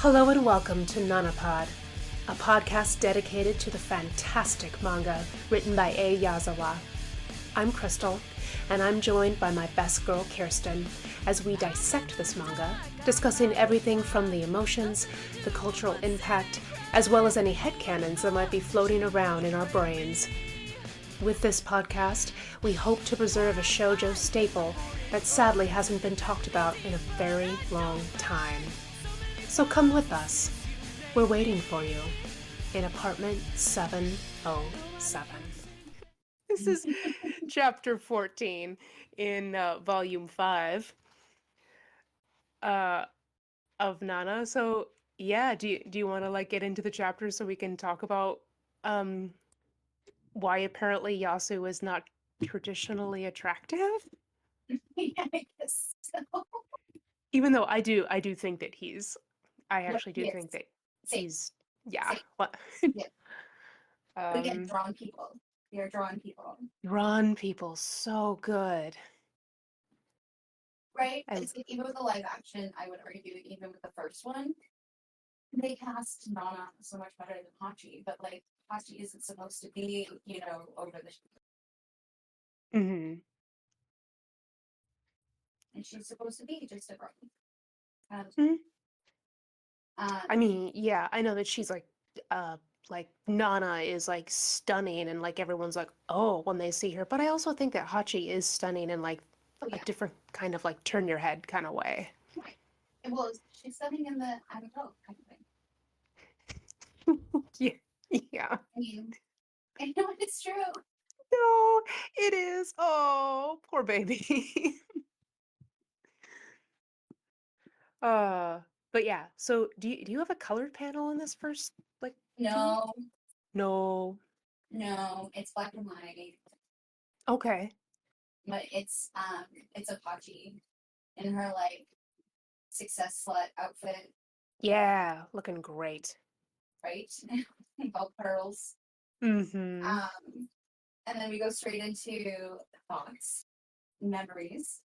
Hello and welcome to Nanapod, a podcast dedicated to the fantastic manga written by A. Yazawa. I'm Crystal, and I'm joined by my best girl Kirsten as we dissect this manga, discussing everything from the emotions, the cultural impact, as well as any headcanons that might be floating around in our brains. With this podcast, we hope to preserve a shoujo staple that sadly hasn't been talked about in a very long time. So come with us. We're waiting for you in apartment 707. This is chapter 14 in volume 5 uh, of Nana. So yeah, do you want to get into the chapter so we can talk about um why apparently Yasu is not traditionally attractive? Yeah, I guess so. Even though I do think that I Yep, actually do yes. think that Same, he's, yeah. same. What? Yeah. But again, um drawn people. They are drawn people. Run people so good. Right? I It's like even with the live action, I would argue, even with the first one, they cast Nana so much better than Hachi, but like Hachi isn't supposed to be, over the mhm. and she's supposed to be just a girl. Um, Mhm. I um mean, yeah, I know that she's like Nana is like stunning and like everyone's like, "Oh," when they see her. But I also think that Hachi is stunning in like oh a yeah. different kind of like turn your head kind of way. Right. And well, she's studying in the I don't know kind of thing. Yeah. Yeah. I mean, I know it's true. No, it is. Oh, poor baby. Uh, but yeah. So do you have a colored panel in this first like scene? No, No. no, it's black and white. Okay. But it's Apache in her like success slut outfit, Yeah, looking great. right? All pearls. Mm-hmm. Um, and then we go straight into thoughts, memories.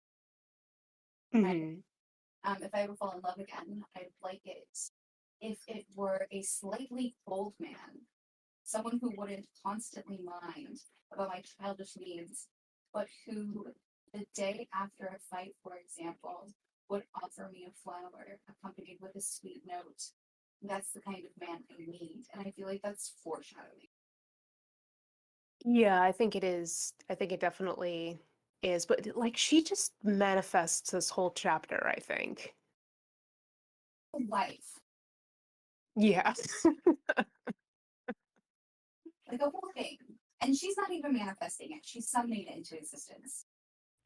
Right. Mm-hmm. If I ever fall in love again, I'd like it if it were a slightly cold man, someone who wouldn't constantly mind about my childish needs, but who, the day after a fight, for example, would offer me a flower accompanied with a sweet note. That's the kind of man I need. And I feel like that's foreshadowing. Yeah, I think it is. I think it definitely is. But like she just manifests this whole chapter, I think. Life. Yeah. Like a whole thing. And she's not even manifesting it. She's summoning it into existence.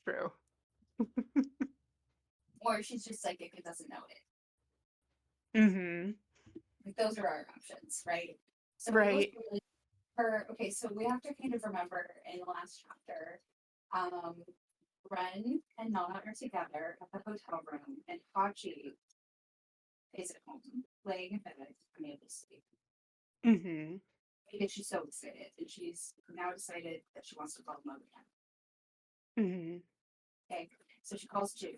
True. Or she's just psychic and doesn't know it. Mm-hmm. Like those are our options, right? So we go Right. through her. Okay, so we have to kind of remember in the last chapter, um, Ren and Nana are together at the hotel room, and Hachi is at home, laying in bed, unable to sleep. Mm-hmm. Because she's so excited, and she's now decided that she wants to fall in love again. Mm-hmm. Okay, so she calls Ju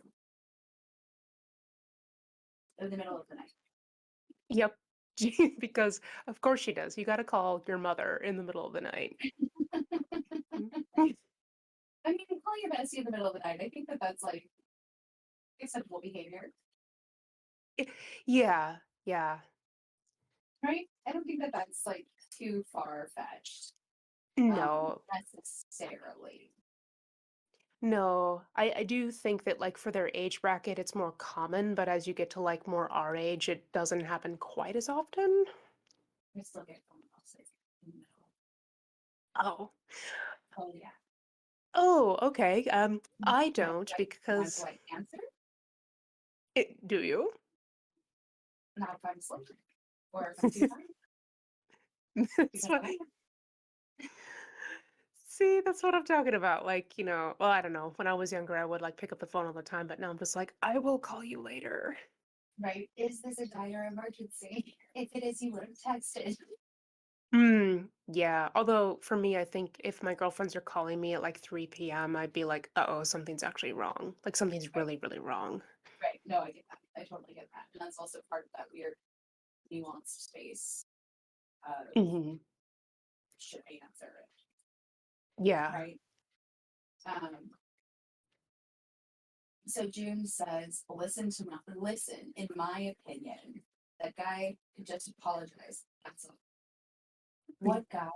in the middle of the night. Yep. Because of course she does. You got to call your mother in the middle of the night. I mean, calling your bestie in the middle of the night, I think that that's like acceptable behavior, Yeah. Yeah. right? I don't think that that's like too far fetched, No. necessarily. No, I do think that like for their age bracket it's more common, but as you get to like more our age, it doesn't happen quite as often. I still get phone calls like, no. Oh. Oh yeah. Oh, okay. I Now, don't do because I answer? do you? Not if I'm asleep or if I'm too tired. That's Because what, see, that's what I'm talking about. Like, well, I don't know. When I was younger, I would like pick up the phone all the time, but now I'm just like, I will call you later. right? Is this a dire emergency? If it is, you would have texted. Yeah. Although for me, I think if my girlfriends are calling me at like 3 p.m., I'd be like, uh-oh, something's actually wrong. Like something's Right, really, really wrong. right. No, I get that. I totally get that. And that's also part of that weird nuanced space of Hmm. should I answer it, Yeah. right? Um, so June says, listen, in my opinion, that guy could just apologize. That's all. What guy?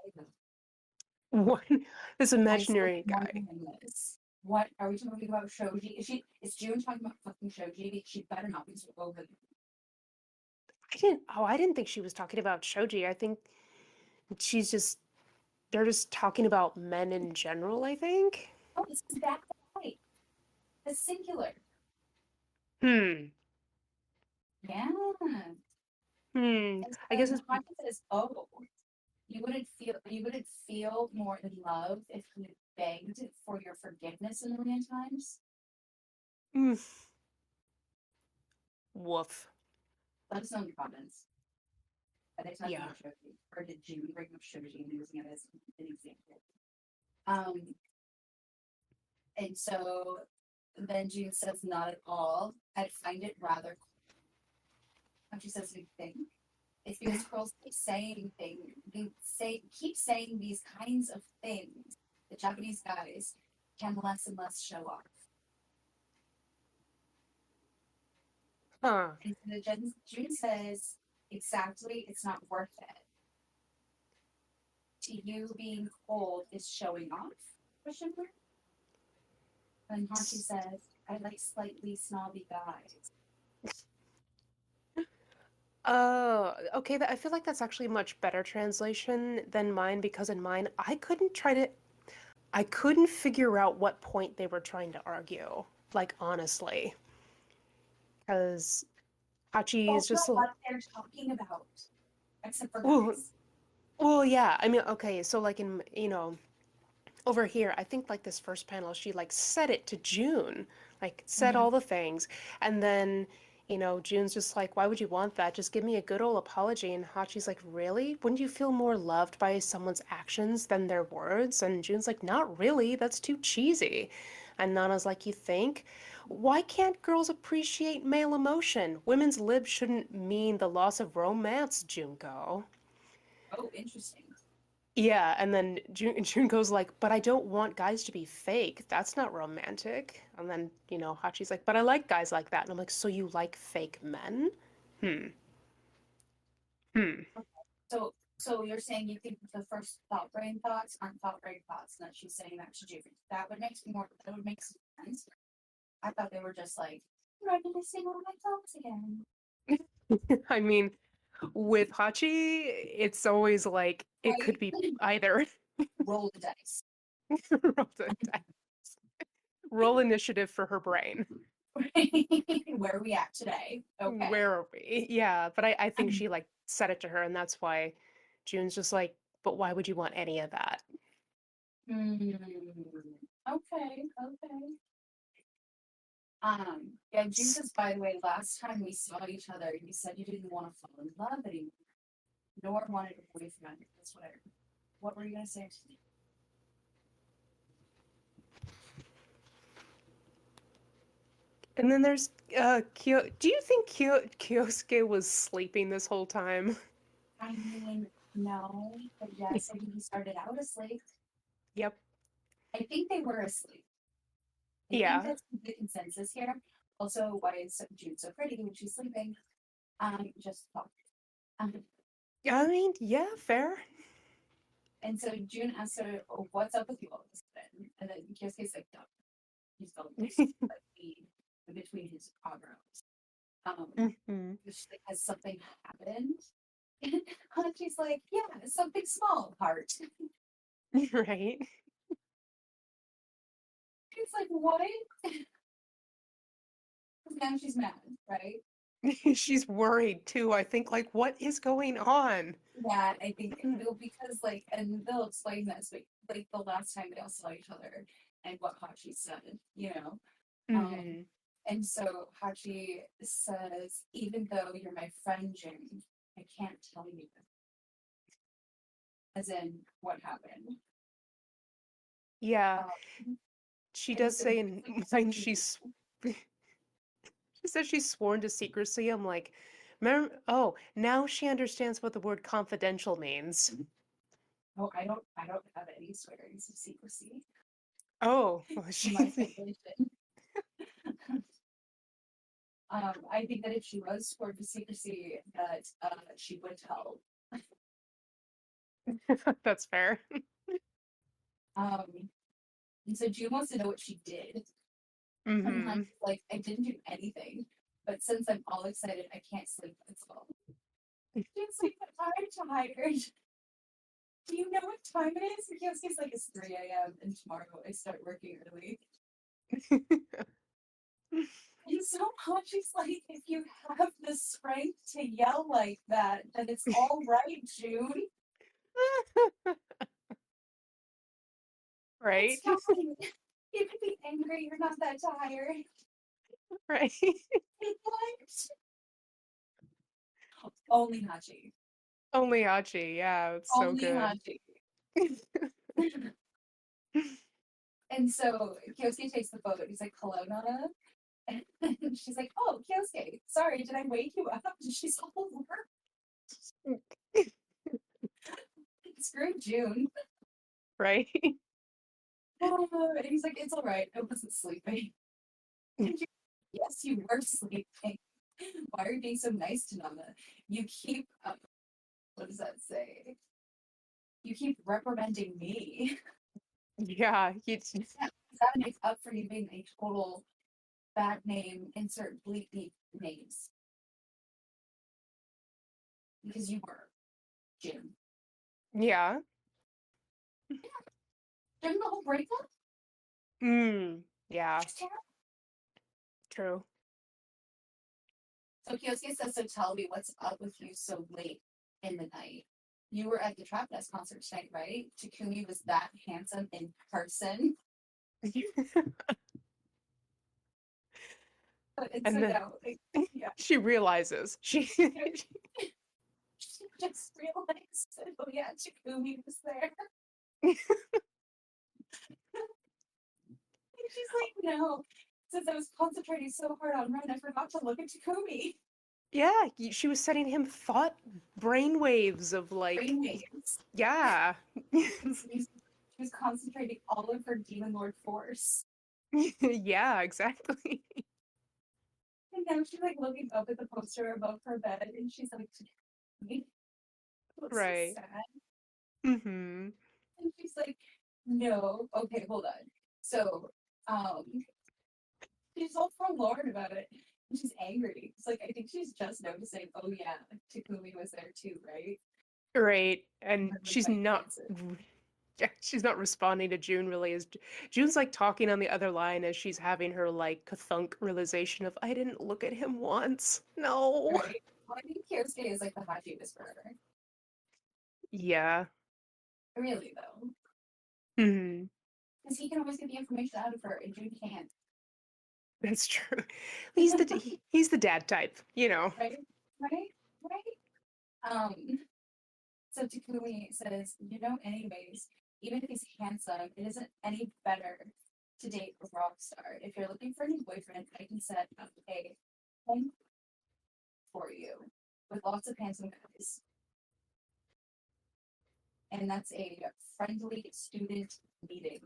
What? This I still imaginary guy. wondering this. What are we talking about? Shoji? Is June talking about fucking Shoji? She better not be so over. I didn't think she was talking about Shoji. I think she's just, they're just talking about men in general, I think. Oh, this is that guy. The singular. Hmm. Yeah. Hmm. And I then guess it's, Haki says, "Oh, you wouldn't feel more in love if he begged for your forgiveness a million times." mm, woof. Let us know in the comments. Are they talking Yeah. about Shoji, or did June bring up Shoji and using it as an example? Um, and so then June says, "Not at all. I find it rather." And she says, "We think it's because girls keep saying these kinds of things. The Japanese guys can less and less show off." Huh. And so June says, "Exactly, it's not worth it. To you, being cold is showing off?" Question mark. And Hachi says, "I like slightly snobby guys." Oh, okay. I feel like that's actually a much better translation than mine because in mine, I couldn't figure out what point they were trying to argue. Like, honestly. Because Hachi is Don't know just, what they're talking about, except for well, guys. well, yeah. I mean, okay. So, like, over here, I think like this first panel, she like said it to June, like said Mhm. all the things. And then, June's just like, why would you want that? Just give me a good old apology. And Hachi's like, really? Wouldn't you feel more loved by someone's actions than their words? And June's like, not really. That's too cheesy. And Nana's like, you think? Why can't girls appreciate male emotion? Women's libs shouldn't mean the loss of romance, Junko. Oh, interesting. Yeah, and then June goes like, "But I don't want guys to be fake. That's not romantic." And then, Hachi's like, "But I like guys like that." And I'm like, "So you like fake men?" Hmm. Hmm. So you're saying you think the first thought brain thoughts aren't thought brain thoughts, and that she's saying that to June. That would make some sense. I thought they were just like reminiscing all my thoughts again. I mean, with Hachi, it's always like it could Right? be either. Roll the dice. Roll the dice. Roll initiative for her brain. Where are we at today? Okay. Where are we? Yeah, but I think Um, she like said it to her, and that's why June's just like, "But why would you want any of that?" okay, okay. Yeah, June says, by the way, last time we saw each other, you said you didn't want to fall in love anymore, nor wanted a boyfriend. That's what were you gonna say? And then there's Kyo. Do you think Kyosuke was sleeping this whole time? I mean, no, but yes, I think he started out asleep. Yep. I think they were asleep. I think Yeah. that's the consensus here. Also, why is June so pretty when she's sleeping? Just thought. Um, I mean, yeah, fair. and so June asks her, "Oh, what's up with you all of a sudden?" And then Kyosuke's like, "No, he's felt this like between his eyebrows." Hmm. She's like, "Has something happened?" And she's like, "Yeah, something small, heart." Right. She's like, "What?" Now she's mad, right? She's worried too. I think like, what is going on? Yeah, I think because like, and they'll explain this, but like the last time they all saw each other and what Hachi said. Um, Hmm. and so Hachi says, "Even though you're my friend, June, I can't tell you." As in, what happened? Yeah, Um, she and does so say in mine she says she's sworn to secrecy. I'm like, Remember, oh, now she understands what the word confidential means. Oh, I don't have any swearings of secrecy Oh, well, in she, my foundation. I think that if she was sworn to secrecy, that she would tell. that's fair. Um, and so June wants to know what she did. And Mm-hmm. Hunt's like, I didn't do anything, but since I'm all excited, I can't sleep. That's all. June's like, I'm tired. Do you know what time it is? And Kyosuke's like, it's 3 a.m. and tomorrow I start working early. And so Hachi's like, if you have the strength to yell like that, then it's all right, June. Right? It's fine. You can be angry, you're not that tired. Right. What? Only Hachi. Only Hachi, yeah, it's so Only good. Hachi. And so Kyosuke takes the boat. He's like, hello, Nana. And she's like, oh, Kyosuke, sorry, did I wake you up? And she's all over. Screw June. Right? And he's like, it's all right. I wasn't sleeping. And she, yes, you were sleeping. Why are you being so nice to Nana? You keep, what does that say? You keep reprimanding me. Yeah, That makes up for you being a total bad name, insert bleep beep names. Because you were, June. yeah. During the whole breakup, Yeah, just terrible. true. So Kyosuke says, so tell me what's up with you so late in the night. You were at the Trap Nest concert tonight, right? Takumi was that handsome in person. And so And then no, like, yeah, she realizes you know, she just realized that oh yeah, Takumi was there. And she's like, no. Since I was concentrating so hard on Ren, I forgot to look at Takumi. yeah, she was sending him thought brainwaves of like, Brainwaves. yeah. She was concentrating all of her Demon Lord force. Yeah, exactly. And now she's like looking up at the poster above her bed and she's like, it looks so Right. sad. Mm-hmm. And she's like, no, okay, hold on. So, um, she's all forlorn about it. And she's angry. It's like, I think she's just noticing, oh yeah, Takumi was there too, right? Right. And Remembered she's my not chances. yeah, she's not responding to June really as June's like talking on the other line as she's having her like kathunk realization of I didn't look at him once. No. Right? Well, I think Kyosuke is like the Hachi whisperer. Yeah. Really, though. Hmm. Because he can always get the information out of her and June can't. That's true. He's the dad type, you know. Right? Right? Right? So Takumi says, you know, anyways, even if he's handsome, it isn't any better to date a rock star. If you're looking for a new boyfriend, I can set up a home for you with lots of handsome guys. And that's a friendly student meeting.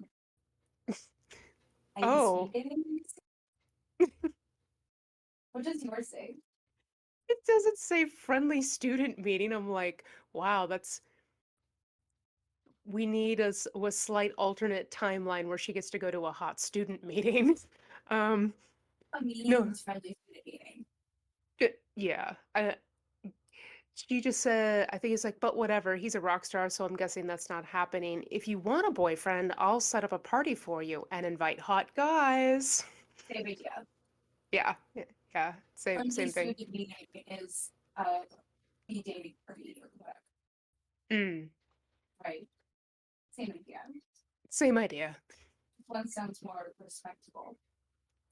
I Oh, speak it in. What does yours say? it doesn't say friendly student meeting. I'm like, wow, that's we need a slight alternate timeline where she gets to go to a hot student meeting. Um, A no, means friendly student meeting. yeah. She just said, I think it's like, but whatever, he's a rock star, so I'm guessing that's not happening. If you want a boyfriend, I'll set up a party for you and invite hot guys. Same idea. Yeah, yeah, Friendly same thing. student meeting is be dating party or whatever, Mm, right? Same idea. same idea. One sounds more respectable,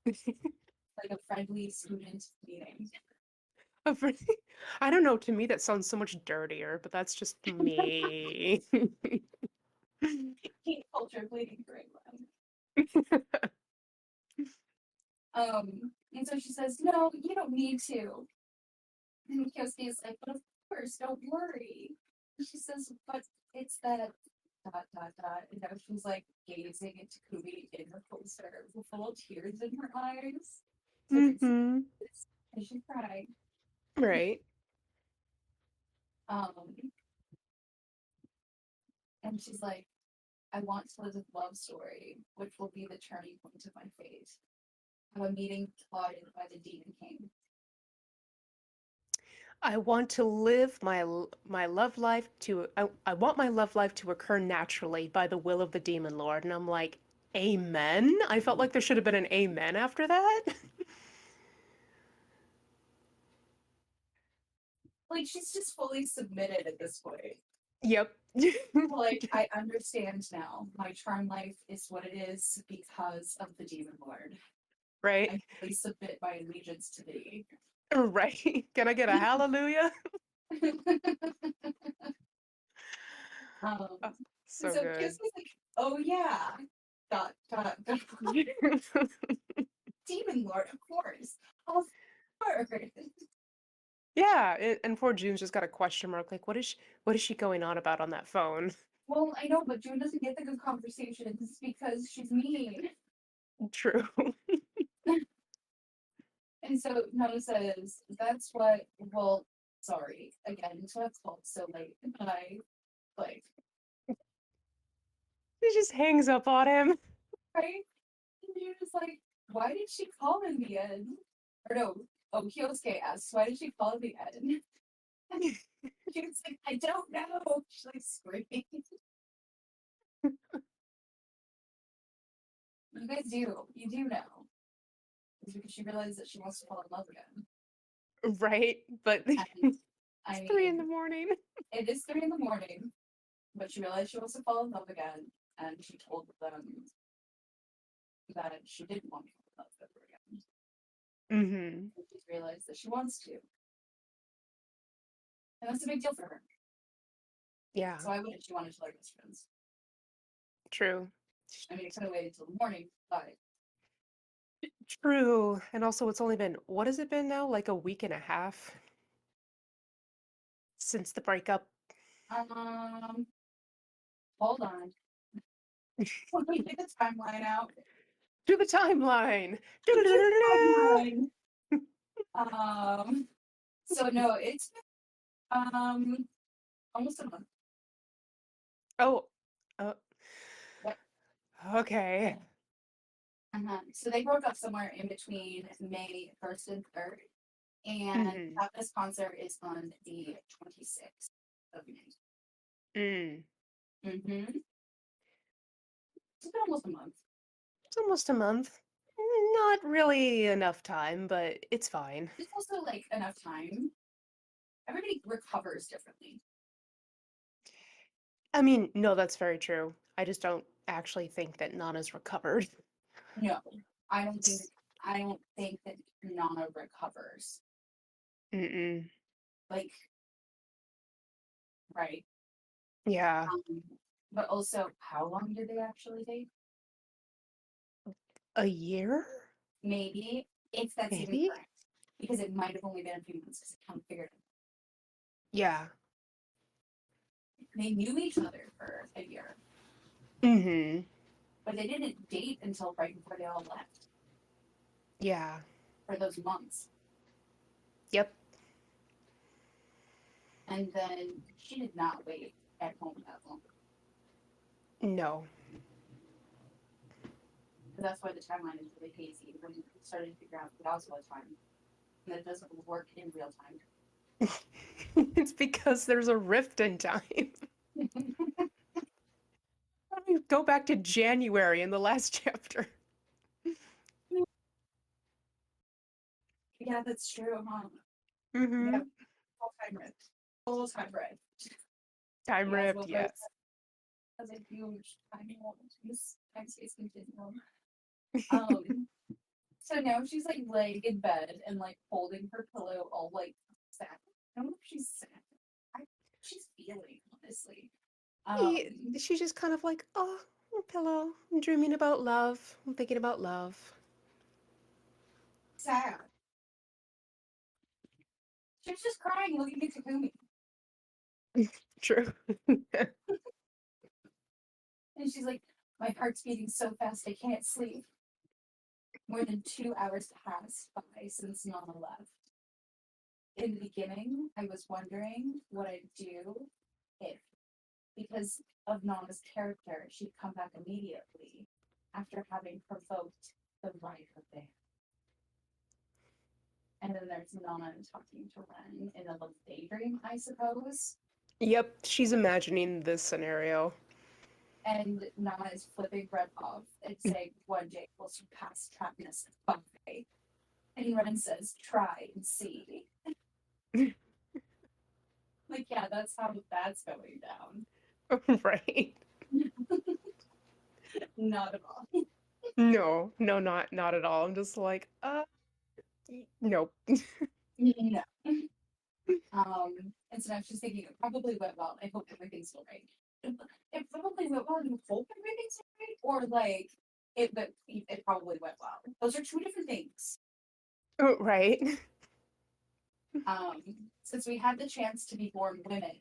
like a friendly student meeting. I don't know, to me that sounds so much dirtier, but that's just me. Teen culture bleeding through England. And so she says, no, you don't need to. And Kyosuke is like, but of course, don't worry. And she says, but it's that dot dot dot. And now she's like gazing into Kumi in her poster with full of tears in her eyes. So it's Mm-hmm. and she cried. Right. Um, and she's like, I want to live a love story, which will be the turning point of my fate. Have a meeting plotted by the Demon King. I want to live my love life to I want my love life to occur naturally by the will of the demon lord. And I'm like, amen. I felt like there should have been an amen after that. Like she's just fully submitted at this point. Yep. Like I understand now. My charm life is what it is because of the demon lord. Right. I fully submit my allegiance to thee. Right. Can I get a hallelujah? um, Oh, and so so good. Kiss was like, "Oh yeah, dot dot dot." Demon lord, of course, of course. Yeah, and poor June's just got a question mark. Like, what is she going on about on that phone? Well, I know, but June doesn't get the good conversations because she's mean. True. And so Nona says, "That's what." Well, sorry again. So that's called so late. But I like She just hangs up on him. right. And you're just like, why did she call in the end? Or no, oh, Kyosuke asks, why did she call in the end? She was like, I don't know. She's like screaming. You guys do. You do know. It's because she realized that she wants to fall in love again. Right? But And it's I 3 in the morning. it is 3 in the morning, but she realized she wants to fall in love again. And she told them that she didn't want to fall in love ever again. Mm-hmm. And she's realized that she wants to. And that's a big deal for her. Yeah, So why wouldn't she want to tell her best friends? true. I mean, it could have waited till the morning, but True. And also, it's only been, what has it been now? Like a week and a half since the breakup. um, hold on. Let me get the timeline out. To the timeline. Timeline. Um, so no, it's almost a month. Oh, uh, Yep. okay. So they broke up somewhere in between May 1st and 3rd, and Mm-hmm. this concert is on the 26th of May. Mm. Mm-hmm. It's been almost a month. It's almost a month. Not really enough time, but it's fine. It's also like enough time. Everybody recovers differently. I mean, no, that's very true. I just don't actually think that Nana's recovered. No, I don't think It's- I don't think that Nana recovers. Mm-mm. Like, right. Yeah. But also, how long did they actually date? A year? Maybe if that's even Maybe? correct, because it might have only been a few months because I kind of figured Yeah. they knew each other for a year, Mm-hmm. but they didn't date until right before they all left Yeah. for those months. Yep. And then she did not wait at home that long. No. So that's why the timeline is really hazy when you started to figure out the Oswald time. And that doesn't work in real time. It's because there's a rift in time. Let me go back to January in the last chapter. Yeah, that's true, huh? Mm-hmm. Yeah, full time rift. Full time rift. Time The rift, Oswald rift yes. has a huge time space continuum. Um, so now she's like laying in bed and like holding her pillow all like sad. I don't know if she's sad. I she's feeling, honestly. He, Um, she's just kind of like, oh, pillow. I'm dreaming about love. I'm thinking about love. sad. She was just crying looking at Takumi. True. And she's like, my heart's beating so fast I can't sleep. More than 2 hours passed by since Nana left. In the beginning, I was wondering what I'd do if, because of Nana's character, she'd come back immediately after having provoked the rider there. And then there's Nana talking to Ren in a little daydream, I suppose. Yep, she's imagining this scenario. And Nana is flipping Ren off and saying, one day we'll surpass Trappness and Buffet. And Ren says, try and see. Like, yeah, that's how that's going down. Right. Not at all. No, no, not at all. I'm just like, nope. No. And so now she's thinking it probably went well. I hope everything's all right. It probably went well. You hope everything's all right, or like it probably went well. Those are two different things. Oh, right. Um, since we had the chance to be born women,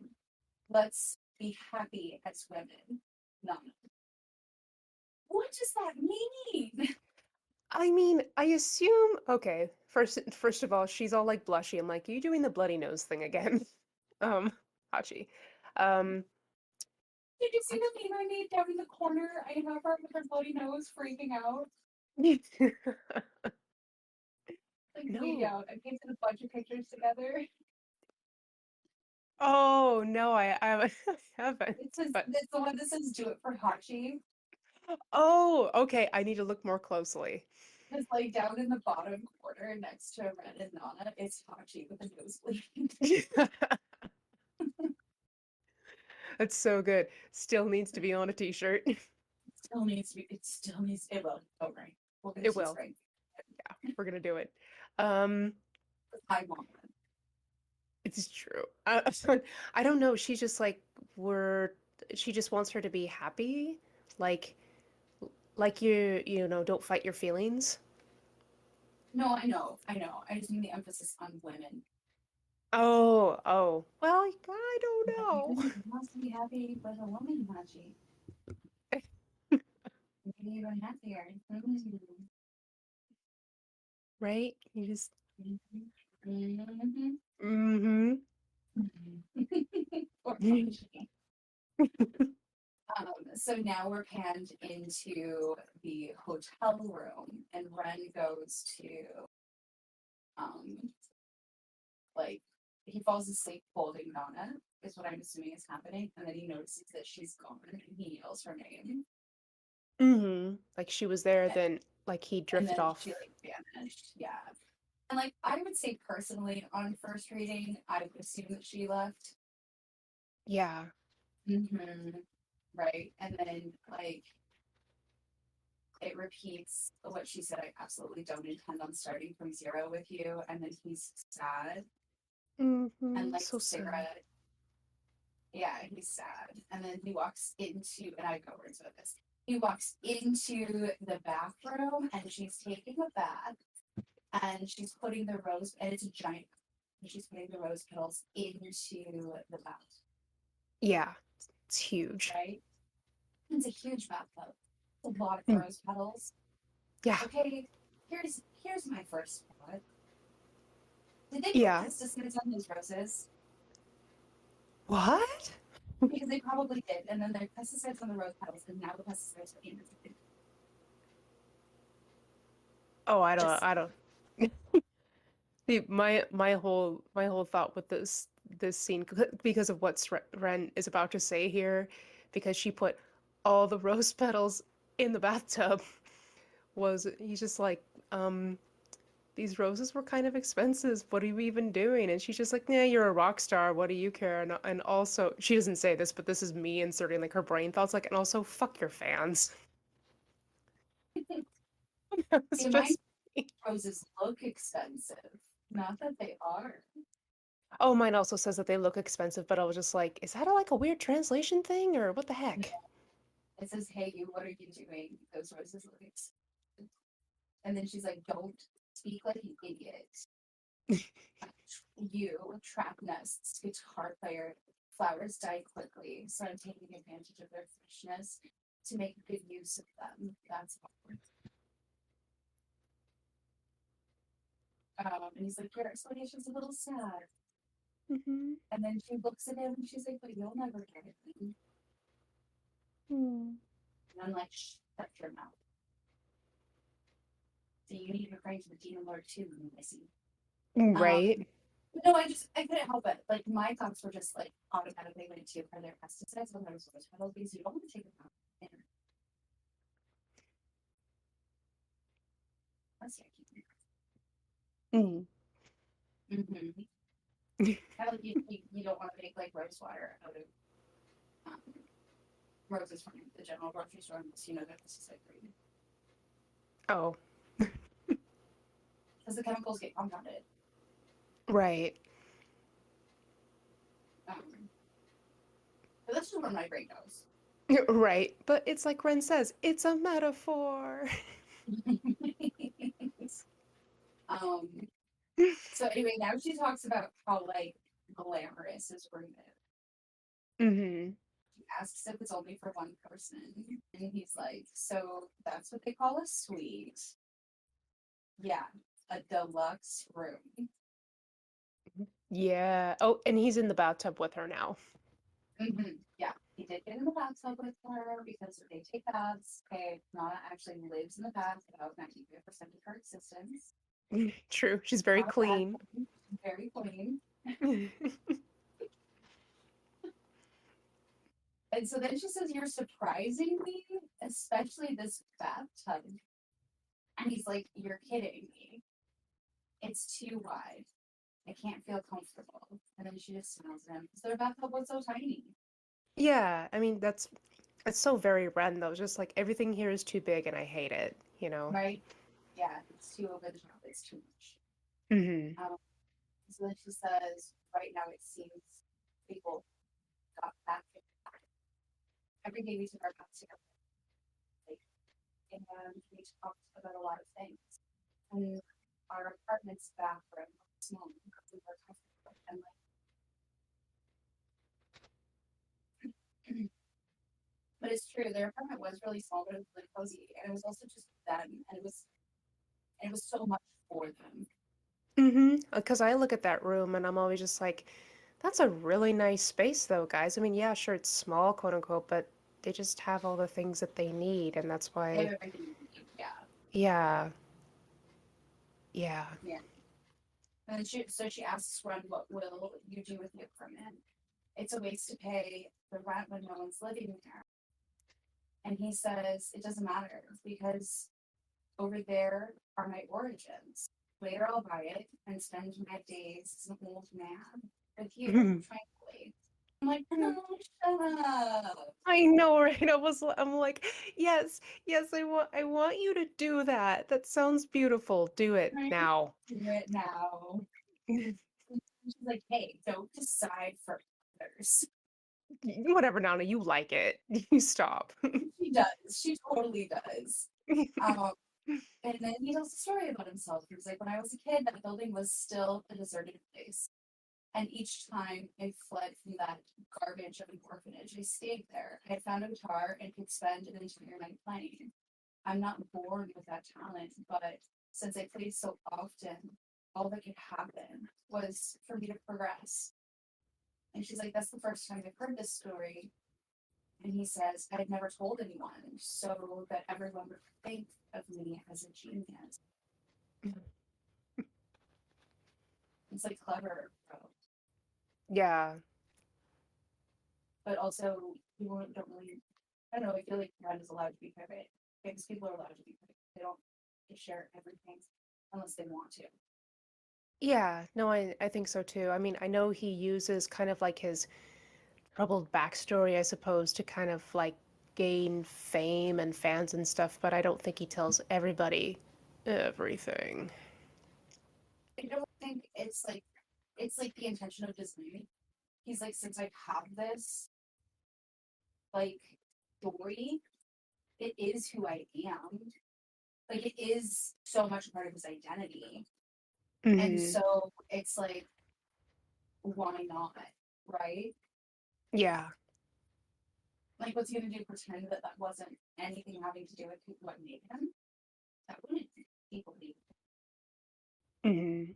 let's be happy as women. None. What does that mean? I mean, I assume, okay, first of all, she's all like blushy. I'm like, are you doing the bloody nose thing again? Um, Hachi. Um, Did you see the meme I made down in the corner? I have her with her bloody nose freaking out. Like bleed no. out. I painted a bunch of pictures together. Oh, no, I haven't, It says but it's the one that says "Do it for Hachi." oh, okay, I need to look more closely. It's like down in the bottom corner next to Ren and Nana. It's Hachi with a nosebleed. That's so good. Still needs to be on a t-shirt. Still needs to be. It still needs. It will. Don't worry. We'll get It to will. spring. Yeah, we're gonna do it. Um, I want one. it's true. I don't know. She's just like we're. She just wants her to be happy, like like you know, don't fight your feelings. No, I know. I know. I just mean the emphasis on women. Oh, oh. Well, I don't Like know. even wants to be happy with a woman, Hachi. Maybe even happier. Right? You just Mm-hmm. mm-hmm. Or Hachi. So now we're panned into the hotel room, and Ren goes to um like he falls asleep holding Nana, is what I'm assuming is happening, and then he notices that she's gone and he yells her name. Mm-hmm. Like she was there, And, then like he and drifted then she off. like vanished. Yeah. And like I would say personally on first reading, I would assume that she left. Yeah. Mm-hmm. Right. And then like it repeats what she said, I absolutely don't intend on starting from zero with you. And then he's sad and Mm-hmm. lights So a sad. cigarette. Yeah, he's sad. And then he walks into, and I go words with this. He walks into the bathroom and she's taking a bath and she's putting the rose, and it's a giant, and she's putting the rose petals into the bath, Yeah. It's huge. right? It's a huge bathtub. It's a lot of Mm. rose petals. Yeah. Okay, here's my first thought. Did they put Yeah. pesticides on those roses? What? Because they probably did, and then there are pesticides on the rose petals, and now the pesticides are in the Oh, just I don't. See, my whole thought with this scene because of what Ren is about to say here, because she put all the rose petals in the bathtub, was he's just like, these roses were kind of expensive. What are you even doing? And she's just like, yeah, you're a rock star. What do you care? And also, she doesn't say this, but this is me inserting like her brain thoughts, like, and also, fuck your fans. It's see my just me. roses look expensive. Not that they are. Oh, mine also says that they look expensive, but I was just like, is that like a weird translation thing or what the No. heck? It says, "Hey, you, what are you doing? Those roses look expensive." And then she's like, "Don't speak like an idiot." you, trap nests, guitar player, flowers die quickly, so I'm taking advantage of their freshness to make good use of them. That's all. And he's like, your explanation's a little sad. Mm-hmm. And then she looks at him and she's like, but you'll never get it. Mm. And I'm like, shut your mouth. So you need to pray to the demon lord too, Missy. Right. No, I couldn't help it. Like my thoughts were just like automatically went to, are there pesticides on those rose petals? Because you don't want to take them out. That's Mm. mm-hmm. You don't want to make like rose water out of um, roses from the general grocery store unless you know that this is like green. Oh, Because the chemicals get compounded. right. But that's just what my brain knows. Right. But it's like Ren says, it's a metaphor. um. So anyway, now she talks about how like glamorous is room is. Mm-hmm. She asks if it's only for one person, and he's like, "So that's what they call a suite? Yeah, a deluxe room." Yeah. Oh, and he's in the bathtub with her now. Yeah, he did get in the bathtub with her because they take baths. Okay, Nana actually lives in the bath about 95% of her existence. True. She's very Not a bad clean. thing, very clean. And so then she says, "You're surprising me, especially this bathtub." And he's like, "You're kidding me. It's too wide. I can't feel comfortable." And then she just smiles at him because their bathtub was so tiny. Yeah, I mean that's it's so very Ren though. Just like everything here is too big and I hate it, you know. Right? Yeah, it's too over the top. It's too much. Hmm. So then she says, "Right now it seems people got back. Every day we took our baths together. Like, and we talked about a lot of things. And our apartment's bathroom was small because we were comfortable and like." But it's true, their apartment was really small, but it was really cozy, and it was also just them, and it was so much for them. Hmm. Because I look at that room and I'm always just like, that's a really nice space though, guys. I mean, yeah, sure it's small, quote unquote, but they just have all the things that they need and that's They why have everything you need. Yeah, yeah. Yeah. yeah. And so she asks Ren, "What will you do with the apartment? It's a waste to pay the rent when no one's living there." And he says, "It doesn't matter because over there are my origins. Later I'll buy it and spend my days as an old man with you, tranquilly." I'm like, "Oh, shut up." I know, right? I'm like, yes, yes, I want you to do that. That sounds beautiful. Do it Right? now. Do it now. And she's like, "Hey, don't decide for others." Whatever, Nana, you like it. You stop. She does. She totally does. Um, and then he tells a story about himself. He was like, "When I was a kid, that building was still a deserted place. And each time I fled from that garbage of an orphanage, I stayed there. I had found a guitar and could spend an entire night playing. I'm not born with that talent, but since I played so often, all that could happen was for me to progress." And she's like, "That's the first time I've heard this story." And he says, "I had never told anyone so that everyone would think of me as a genius." It's like clever, bro. Yeah. But also, people don't really, I don't know, I feel like God is allowed to be private. Famous people are allowed to be private. They don't share everything unless they want to. Yeah, no, I think so too. I mean, I know he uses kind of like his troubled backstory, I suppose, to kind of like gain fame and fans and stuff, but I don't think he tells everybody everything. I don't think it's like the intention of Disney. He's like, since I have this like story, it is who I am. Like it is so much part of his identity. And Hmm. so it's like why not? Right? Yeah. Like, what's he gonna do? Pretend that that wasn't anything having to do with what made him? That wouldn't people believe. Mm-hmm.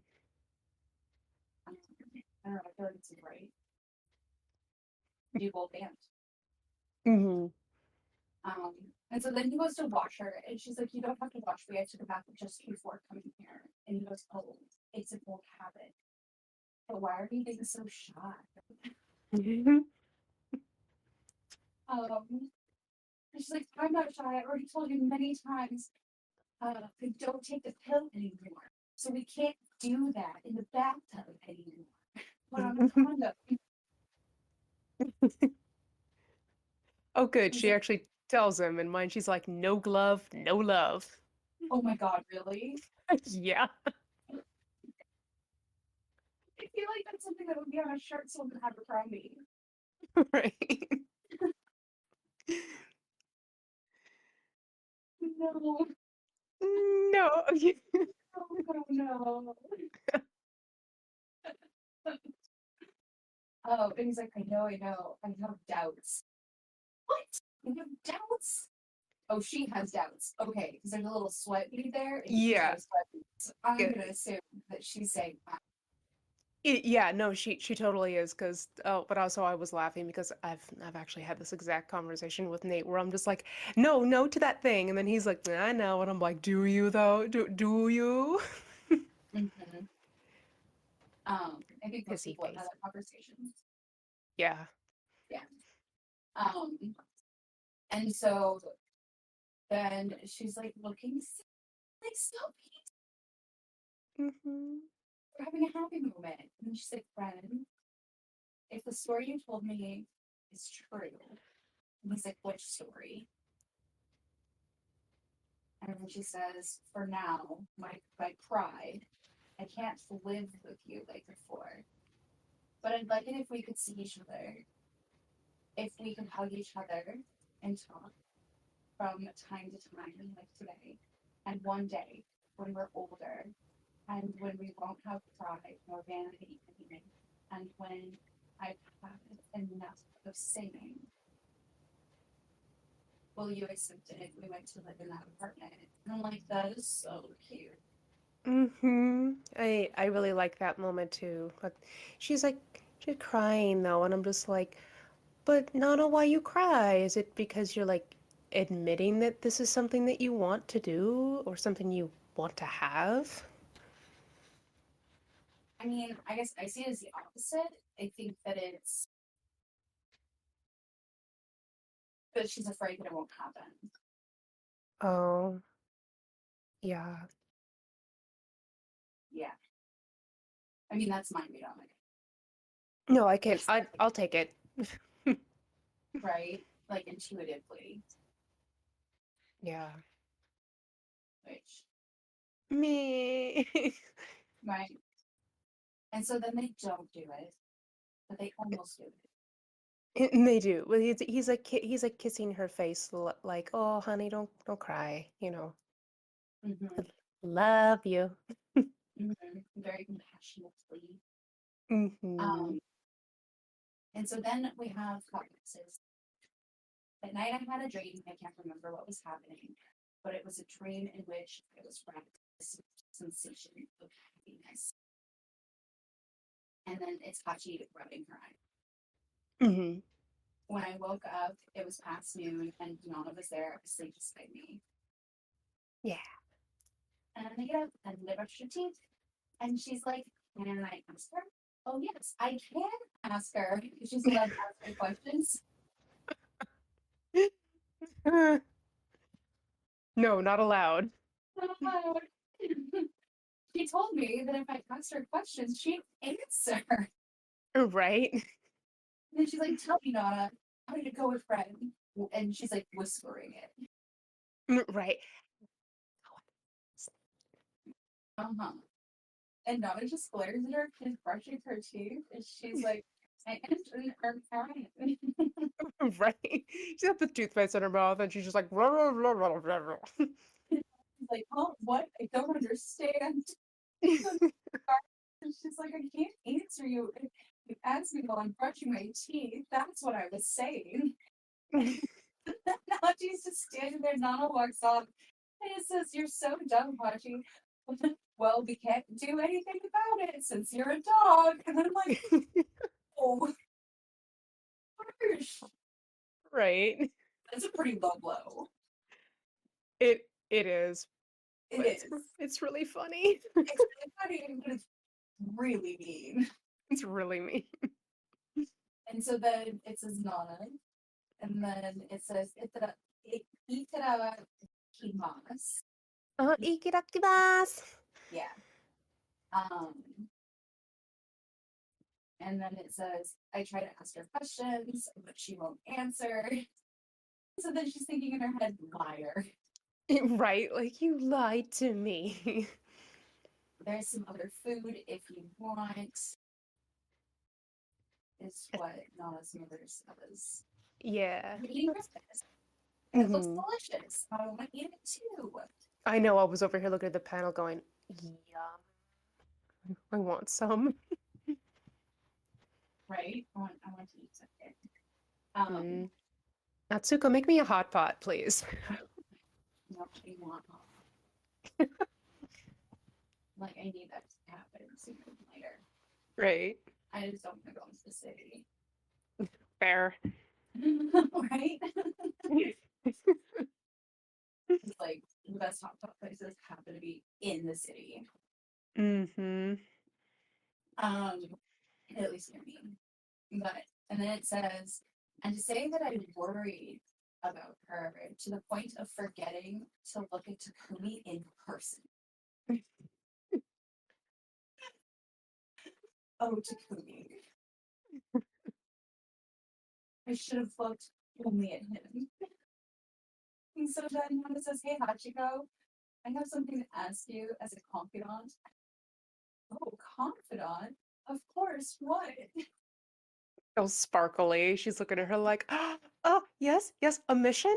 I don't know. I feel like it's right. Do both and. Mm-hmm. Um, and so then he goes to watch her, and she's like, "You don't have to watch me. I took a bath just before coming here." And he goes, "Oh, it's an old habit. But why are you being so shy?" And she's like, "I'm not shy. I already told you many times. I don't take the pill anymore, so we can't do that in the bathtub anymore. Put on a condom." Oh, good. He's She like, actually tells him, and mine, she's like, no glove, no love. "Oh my god, really?" Yeah. I feel like that's something that would be on a shirt sold in Abercrombie. Right. No, No. no, no. Oh, and he's like, I know, I know. I have doubts. What? You have doubts? Oh, she has doubts. Okay, because there's a little sweat bead there, and she's got Yeah. a sweat bead. So I'm Yeah. gonna assume that she's saying, Yeah, no, she totally is because but also I was laughing because I've actually had this exact conversation with Nate where I'm just like, no, no to that thing, and then he's like, I know, and I'm like, do you though? Do you? mm-hmm. I think most Pissy people have had face. that conversation. Yeah. Yeah. Um, and so then she's like looking like, stop it. Hmm. We're having a happy moment. And she's like, friend, if the story you told me is true, and he's like, which story? And then she says, for now, my pride, I can't live with you like before. But I'd like it if we could see each other, if we could hug each other and talk from time to time, like today. And one day, when we're older, and when we won't have pride nor vanity anymore, and when I've had enough of singing, will you accept it if we went to live in that apartment? And I'm like, that is so cute. I really like that moment too. But she's crying though, and I'm just like, but Nana, why you cry? Is it because you're like admitting that this is something that you want to do or something you want to have? I mean, I guess I see it as the opposite. I think that it's that she's afraid that it won't happen. Oh, yeah. Yeah. I mean, that's my read on it. No, I can't. Which, I'll take it. right? Like intuitively, Yeah. which, Me. right? And so then they don't do it, but they almost do it. And they do. Well, he's like kissing her face, like, "Oh, honey, don't cry," you know. Mm-hmm. Love you. Mm-hmm. Very compassionately. Hmm. Um, and so then we have cognises. At night, I had a dream. I can't remember what was happening, but it was a dream in which I was wrapped in this sensation of happiness. And then it's Hachi rubbing her eye. Hmm. When I woke up, it was past noon, and Nana was there asleep beside me. Yeah. And I get up and I brush her teeth, and she's like, "Can I ask her?" Oh yes, I can ask her. She's allowed to ask me questions. No, not allowed. She told me that if I asked her questions, she'd answer. Right? And then she's like, "Tell me, Nana, how did it go with Fred?" And she's like whispering it. Right. Uh-huh. And Nana just glares at her, she's brushing her teeth, and she's like, I answered her fine. Right. She's got the toothpaste in her mouth and she's just like, "Rah, rah, rah, rah, rah, rah." She's like, oh, what? I don't understand. And she's like, I can't answer you. You asked me while I'm brushing my teeth. That's what I was saying. Now she's just standing there. Nana walks off and it says, "You're so dumb, Hachi." Well, we can't do anything about it since you're a dog. And I'm like, oh, harsh. Right. That's a pretty low blow. It is, It but is. it's really funny. It's really funny, but it's really mean. It's really mean. And so then it says Nana, and then it says itara kimasu. Ikirakimasu. Yeah. Um, and then it says, I try to ask her questions, but she won't answer. So then she's thinking in her head, liar. Right, like you lied to me. There's some other food if you want, is what Nana's mother says. Yeah. I'm eating breakfast. And it looks Hmm. delicious. I want to eat it too. I know I was over here looking at the panel going, yum. I want some. Right? I want to eat something. Mm. Natsuko, make me a hot pot, please. No, I want like I need that to happen sooner than later. Right. I just don't want to go into the city. Fair. Right? It's like the best hot pot places happen to be in the city. Mm-hmm. At least near me. But and then it says, and to say that I worried about her to the point of forgetting to look at Takumi in person. Oh, Takumi. I should have looked only at him. And so then Nana says, "Hey Hachiko, I have something to ask you as a confidant." Oh, confidant? Of course, what? So sparkly. She's looking at her like, oh, yes, yes, a mission?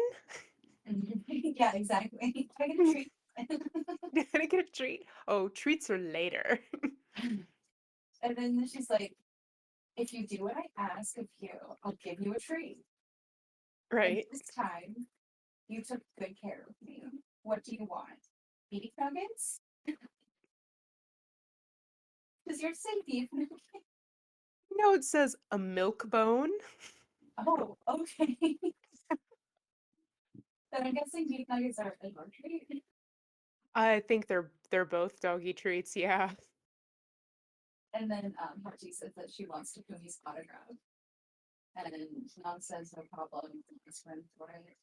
Yeah, exactly. I get a treat. Did I get a treat? Oh, treats are later. And then she's like, if you do what I ask of you, I'll give you a treat. And Right. this time, you took good care of me. What do you want? Beef nuggets? Because you're safe, beef nuggets. No, it says a milk bone. Oh, okay. Then I'm guessing beef nuggets are a dog treat. I think they're both doggy treats, yeah. And then Hachi says that she wants Takumi's autograph. And Nan says no problem. Let's run for it.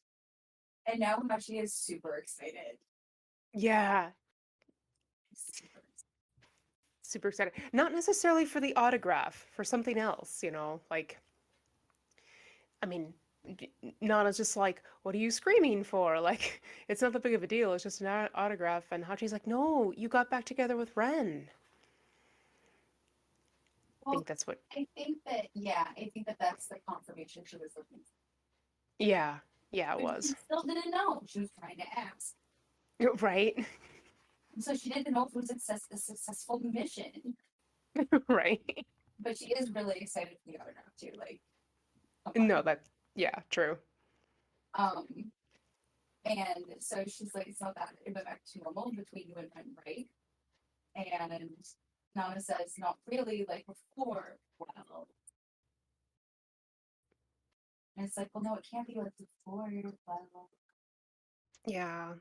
And now Hachi is super excited. Yeah, Super super excited. Not necessarily for the autograph, for something else, you know, like I mean, Nana's just like, what are you screaming for? Like, it's not that big of a deal. It's just an autograph. And Hachi's like, no, you got back together with Ren. I well, think that's what. I think that that's the confirmation she was looking Yeah, yeah, it for. She was. still didn't know. She was trying to ask. Right, And so she didn't know if it was a successful mission. right. But she is really excited for the autograph too. Like, come No, on. that, yeah, true. Um, and so she's like, it's not that it went back to normal between you and Ren, right? And Nana says, not really, like before. Well, and it's like, well, no, it can't be like before. Well, Yeah,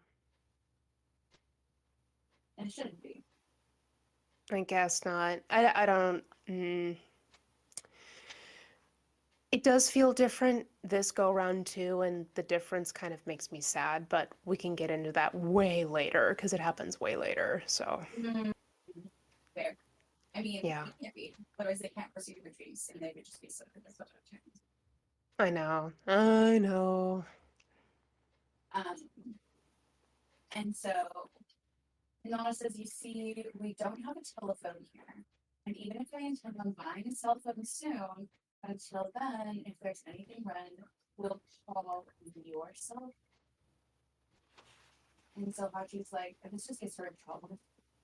and it shouldn't be. I guess not. I don't. It does feel different this go round too, and the difference kind of makes me sad, but we can get into that way later because it happens way later. So, Mm, fair. I mean, yeah, it can't be. Otherwise, they can't pursue their dreams, and they would just be so good. That's what I'm I know. I know. And so Nana says, you see, we don't have a telephone here. And even if I intend on buying a cell phone soon, until then, if there's anything wrong, we'll call yourself. And so Hachi's like, if this just gets her in trouble.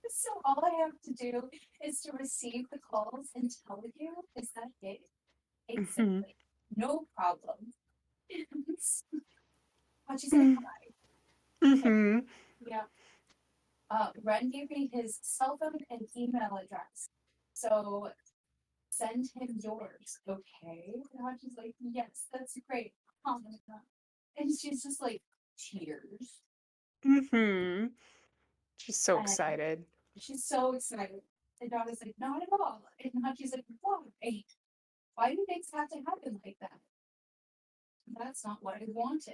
So all I have to do is to receive the calls and tell you, is that it? Mm-hmm. Exactly. No problem. Hachi's gonna cry. Okay. Mm-hmm. Yeah. Ren gave me his cell phone and email address. So send him yours, okay? And Hachi's like, yes, that's great. Oh my God. And she's just like, tears. Mm-hmm. She's so And excited. she's so excited. And Donna's like, not at all. And Hachi's like, why? Why do things have to happen like that? That's not what I wanted.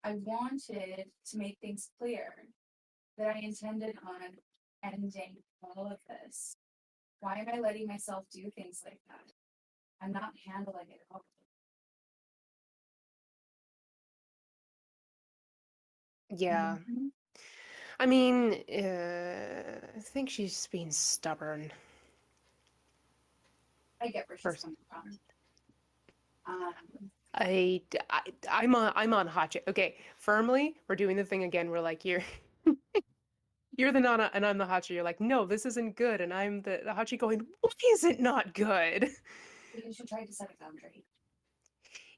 I wanted to make things clear that I intended on ending all of this. Why am I letting myself do things like that? I'm not handling it all. Yeah. Mhm. I mean, I think she's being stubborn. I get where she's First, coming from. Um, I'm on hot shit. Okay, firmly, we're doing the thing again. We're like, you're the Nana and I'm the Hachi. You're like, no, this isn't good. And I'm the Hachi going, why is it not good? because she tried to set a boundary.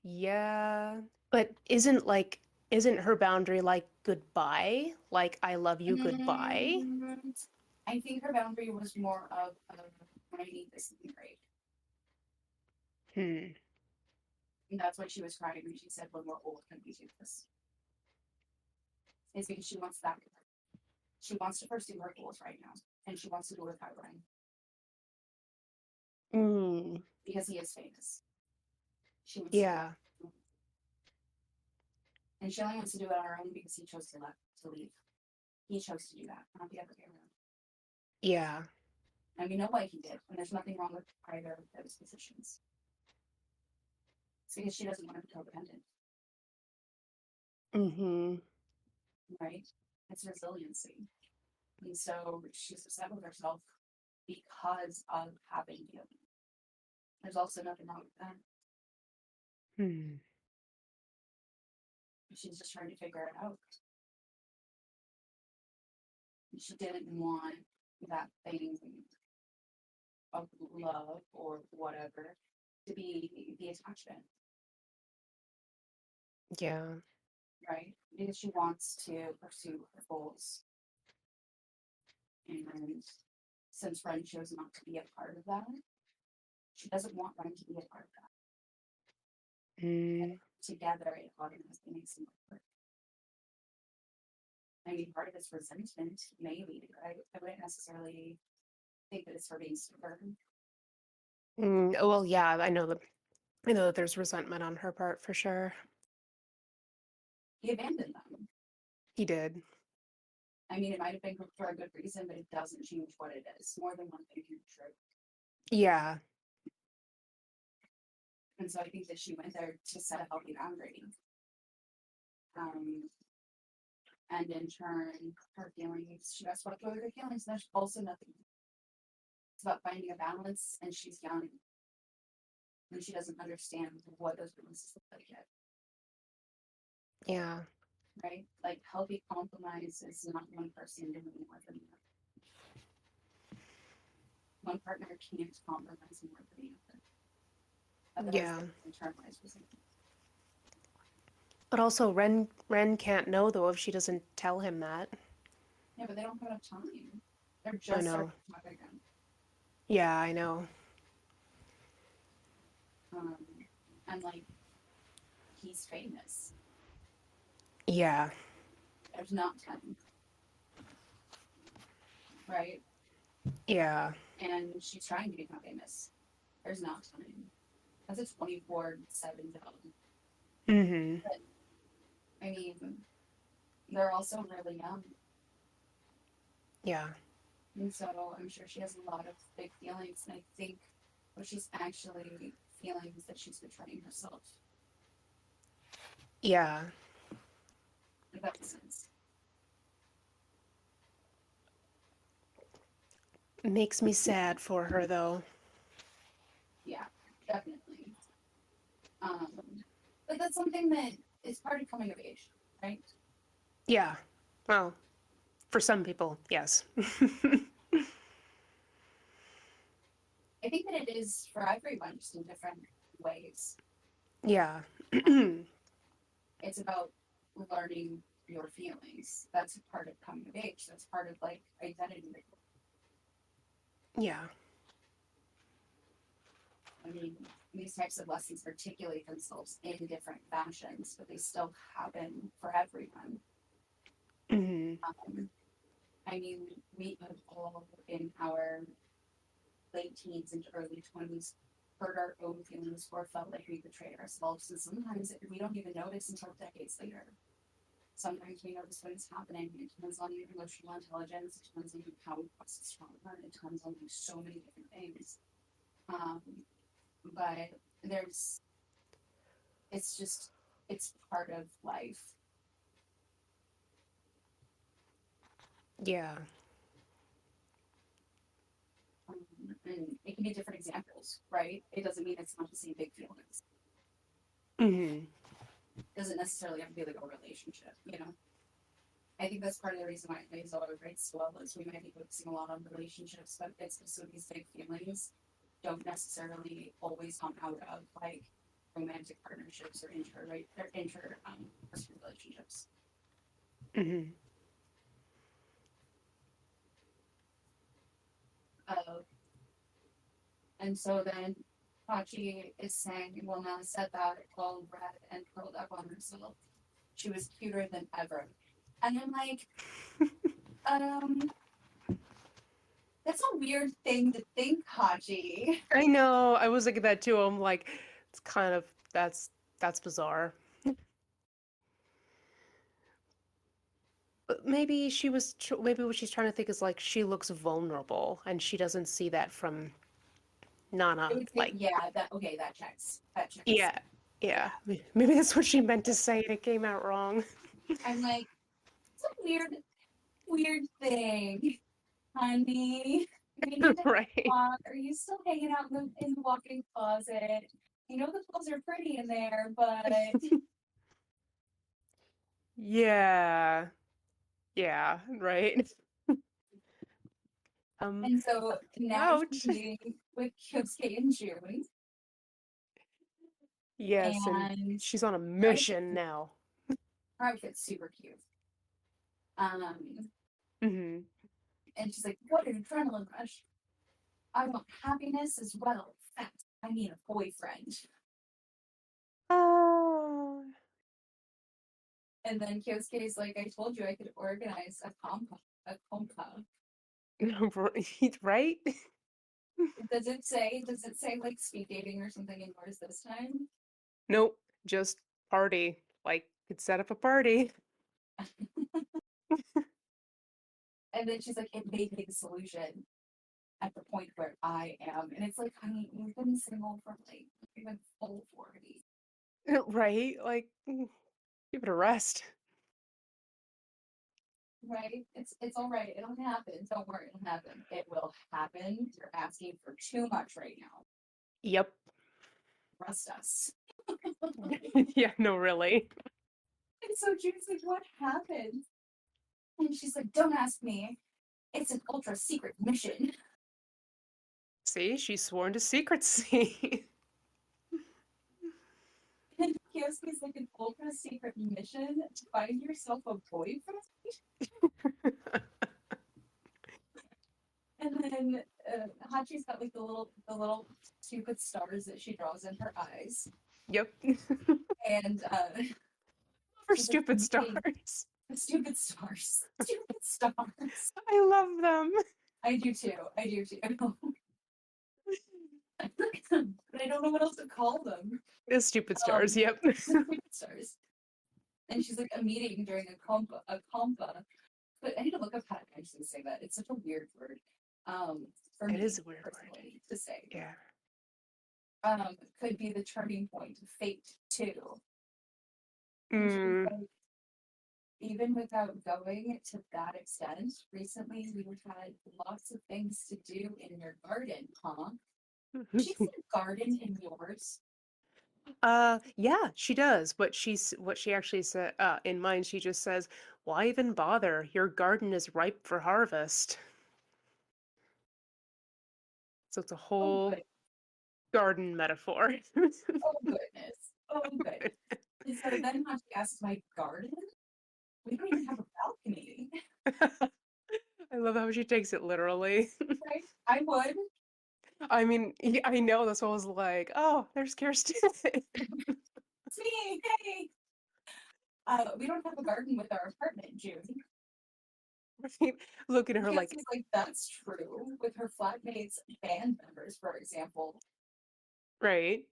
Yeah. But isn't her boundary like goodbye? Like, I love you, goodbye? Mm, I think her boundary was more of I need this to be great. Hmm. And that's why she was crying when she said, when we're old, can we do this? Is because she wants that. She wants to pursue her goals right now. And she wants to do it without Ryan. Mm. Because he is famous. She wants to do Yeah. it. And she only wants to do it on her own because he chose to leave. He chose to do that, not the other way around. Yeah. And we know why he did, and there's nothing wrong with either of those positions. It's because she doesn't want to be codependent, Mm-hmm. right? It's resiliency. And so she's upset with herself because of having you. There's also nothing wrong with that. Hmm. She's just trying to figure it out. She didn't want that thing of love or whatever to be the attachment, Yeah. right? Because she wants to pursue her goals. And since Ren chose not to be a part of that, she doesn't want Ren to be a part of that. Mm. Together, it automatically makes them work. I mean, part of it's resentment, maybe, right? I wouldn't necessarily think that it's for being stubborn. Mm. Oh, well, yeah, I know that there's resentment on her part for sure. He abandoned them. He did. I mean, it might have been for a good reason, but it doesn't change what it is. More than one thing can be true. Yeah. And so I think that she went there to set a healthy boundary. Um, and in turn, her feelings, she got swept away with her feelings. There's also nothing. It's about finding a balance, and she's young, and she doesn't understand what those balances look like yet, Yeah. right? Like healthy compromise is not one person doing more than the other. One partner can't compromise more than the other. Otherwise, Yeah. they internalize resentment. But also Ren can't know though if she doesn't tell him that. Yeah, but they don't have enough time. They're I just starting know. to talk again. Yeah, I know. Um, and like he's famous. Yeah. There's not time, right? Yeah. And she's trying to become famous. There's not time. That's a 24/7 job. Mm-hmm. But I mean, they're also really young. Yeah. And so I'm sure she has a lot of big feelings. And I think what she's actually feeling is that she's betraying herself. Yeah. If that makes sense. Makes me sad for her though. Yeah, definitely. Um, but that's something that is part of coming of age, right? Yeah. Well, For some people, yes. I think that it is for everyone, just in different ways. Yeah. It's about learning your feelings. That's part of coming of age. That's part of like identity. Yeah. I mean, these types of lessons articulate themselves in different fashions, but they still happen for everyone. Hmm. Um, I mean, we have all in our late teens into early 20s hurt our own feelings or felt like we betrayed ourselves. And sometimes we don't even notice until decades later. Sometimes we notice when it's happening. It depends on your emotional intelligence. It depends on how we process trauma. It depends on like so many different things. Um, but there's, it's just, it's part of life. Yeah. And it can be different examples, right? It doesn't mean it's not the same big feelings. Hmm. It doesn't necessarily have to be like a relationship, you know? I think that's part of the reason why Isabella writes so well is we might be focusing a lot on relationships, but it's just so these big feelings don't necessarily always come out of like romantic partnerships or inter personal relationships. Hmm. Uh, and so then Hachi is saying, well, Nana said that all red and curled up on herself. She was cuter than ever. And I'm like, um, that's a weird thing to think, Hachi. I know. I was looking at that too. I'm like, it's kind of that's bizarre. But maybe maybe what she's trying to think is like she looks vulnerable and she doesn't see that from I Nana. would say, Like, yeah, that okay, that checks. That checks. yeah, yeah. Yeah. Maybe that's what she meant to say and it came out wrong. I'm like, it's a weird thing, honey. We need to Right. talk. Are you still hanging out in the walk-in closet? You know the clothes are pretty in there, but Yeah. Yeah, right. Um, and so now she's ouch. meeting with Kyosuke in June, Yes, and and she's on a her outfit, mission now. her outfit's super cute. Um, Hmm. and she's like, "What an adrenaline rush! I want happiness as well. Fact, I need a boyfriend." Oh, And then Kyosuke's like, "I told you I could organize a compa." right? Does it say like speed dating or something in yours this time? Nope, just party. Like, could set up a party. And then she's like, it may be the solution at the point where I am. And it's like, honey, you've been single for like even full 40. Right? Like, give it a rest. Right? It's all right. It'll happen. Don't worry, it'll happen. It will happen. You're asking for too much right now. Yep. Trust us. Yeah, no, really. And so June's like, what happened? And she's like, don't ask me. It's an ultra secret mission. See, she's sworn to secrecy. And Kyosuke's like an ultra secret mission to find yourself a boyfriend. And then Hachi's got like the little stupid stars that she draws in her eyes. Yep. And For she's like, stupid stars. stupid stars. Stupid stars. I love them. I do too. I do too. But I don't know what else to call them. The stupid stars, Um, yep. stupid stars. And she's like a meeting during a compa. But I need to look up how to actually say that. It's such a weird word. For It me is a weird word. personally to say. Yeah. Could be the turning point of fate too. And she's Mm. like, even without going to that extent, recently we've had lots of things to do in your garden, huh? She said garden in yours. Yeah, she does. What she actually said in mine, she just says, Why even bother? Your garden is ripe for harvest. So it's a Oh, whole good. garden metaphor. Oh, goodness. Oh, goodness. And so then Hatchi asks, my garden? We don't even have a balcony. I love how she takes it literally. Right? I would. I mean, I know this was like, oh, there's Kirsten. It's me. Hey. We don't have a garden with our apartment, June. Right? Looking at her Because like, he's like, that's true. With her flatmates, band members, for example. right?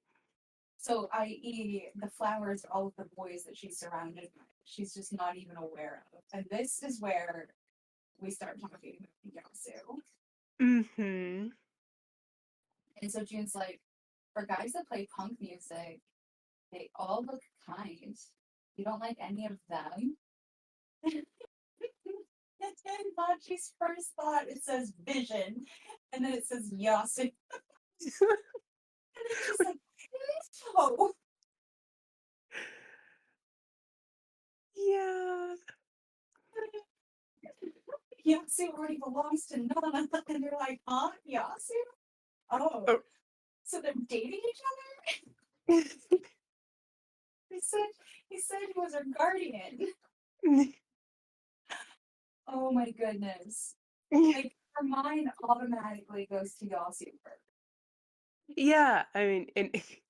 So, i.e., the flowers, all of the boys that she's surrounded by, she's just not even aware of. And this is where we start talking about Yasu. Mm-hmm. And so June's like, for guys that play punk music, they all look kind. You don't like any of them? And Hachi's first thought, it says vision, and then it says Yasu. And then she's like, no. Yeah. Yasu already belongs to Nana. And they're like, huh? Yasu? Oh. Oh. So they're dating each other? He said he was her guardian. Oh my goodness. Like her mind automatically goes to Yasu first. Yeah, I mean,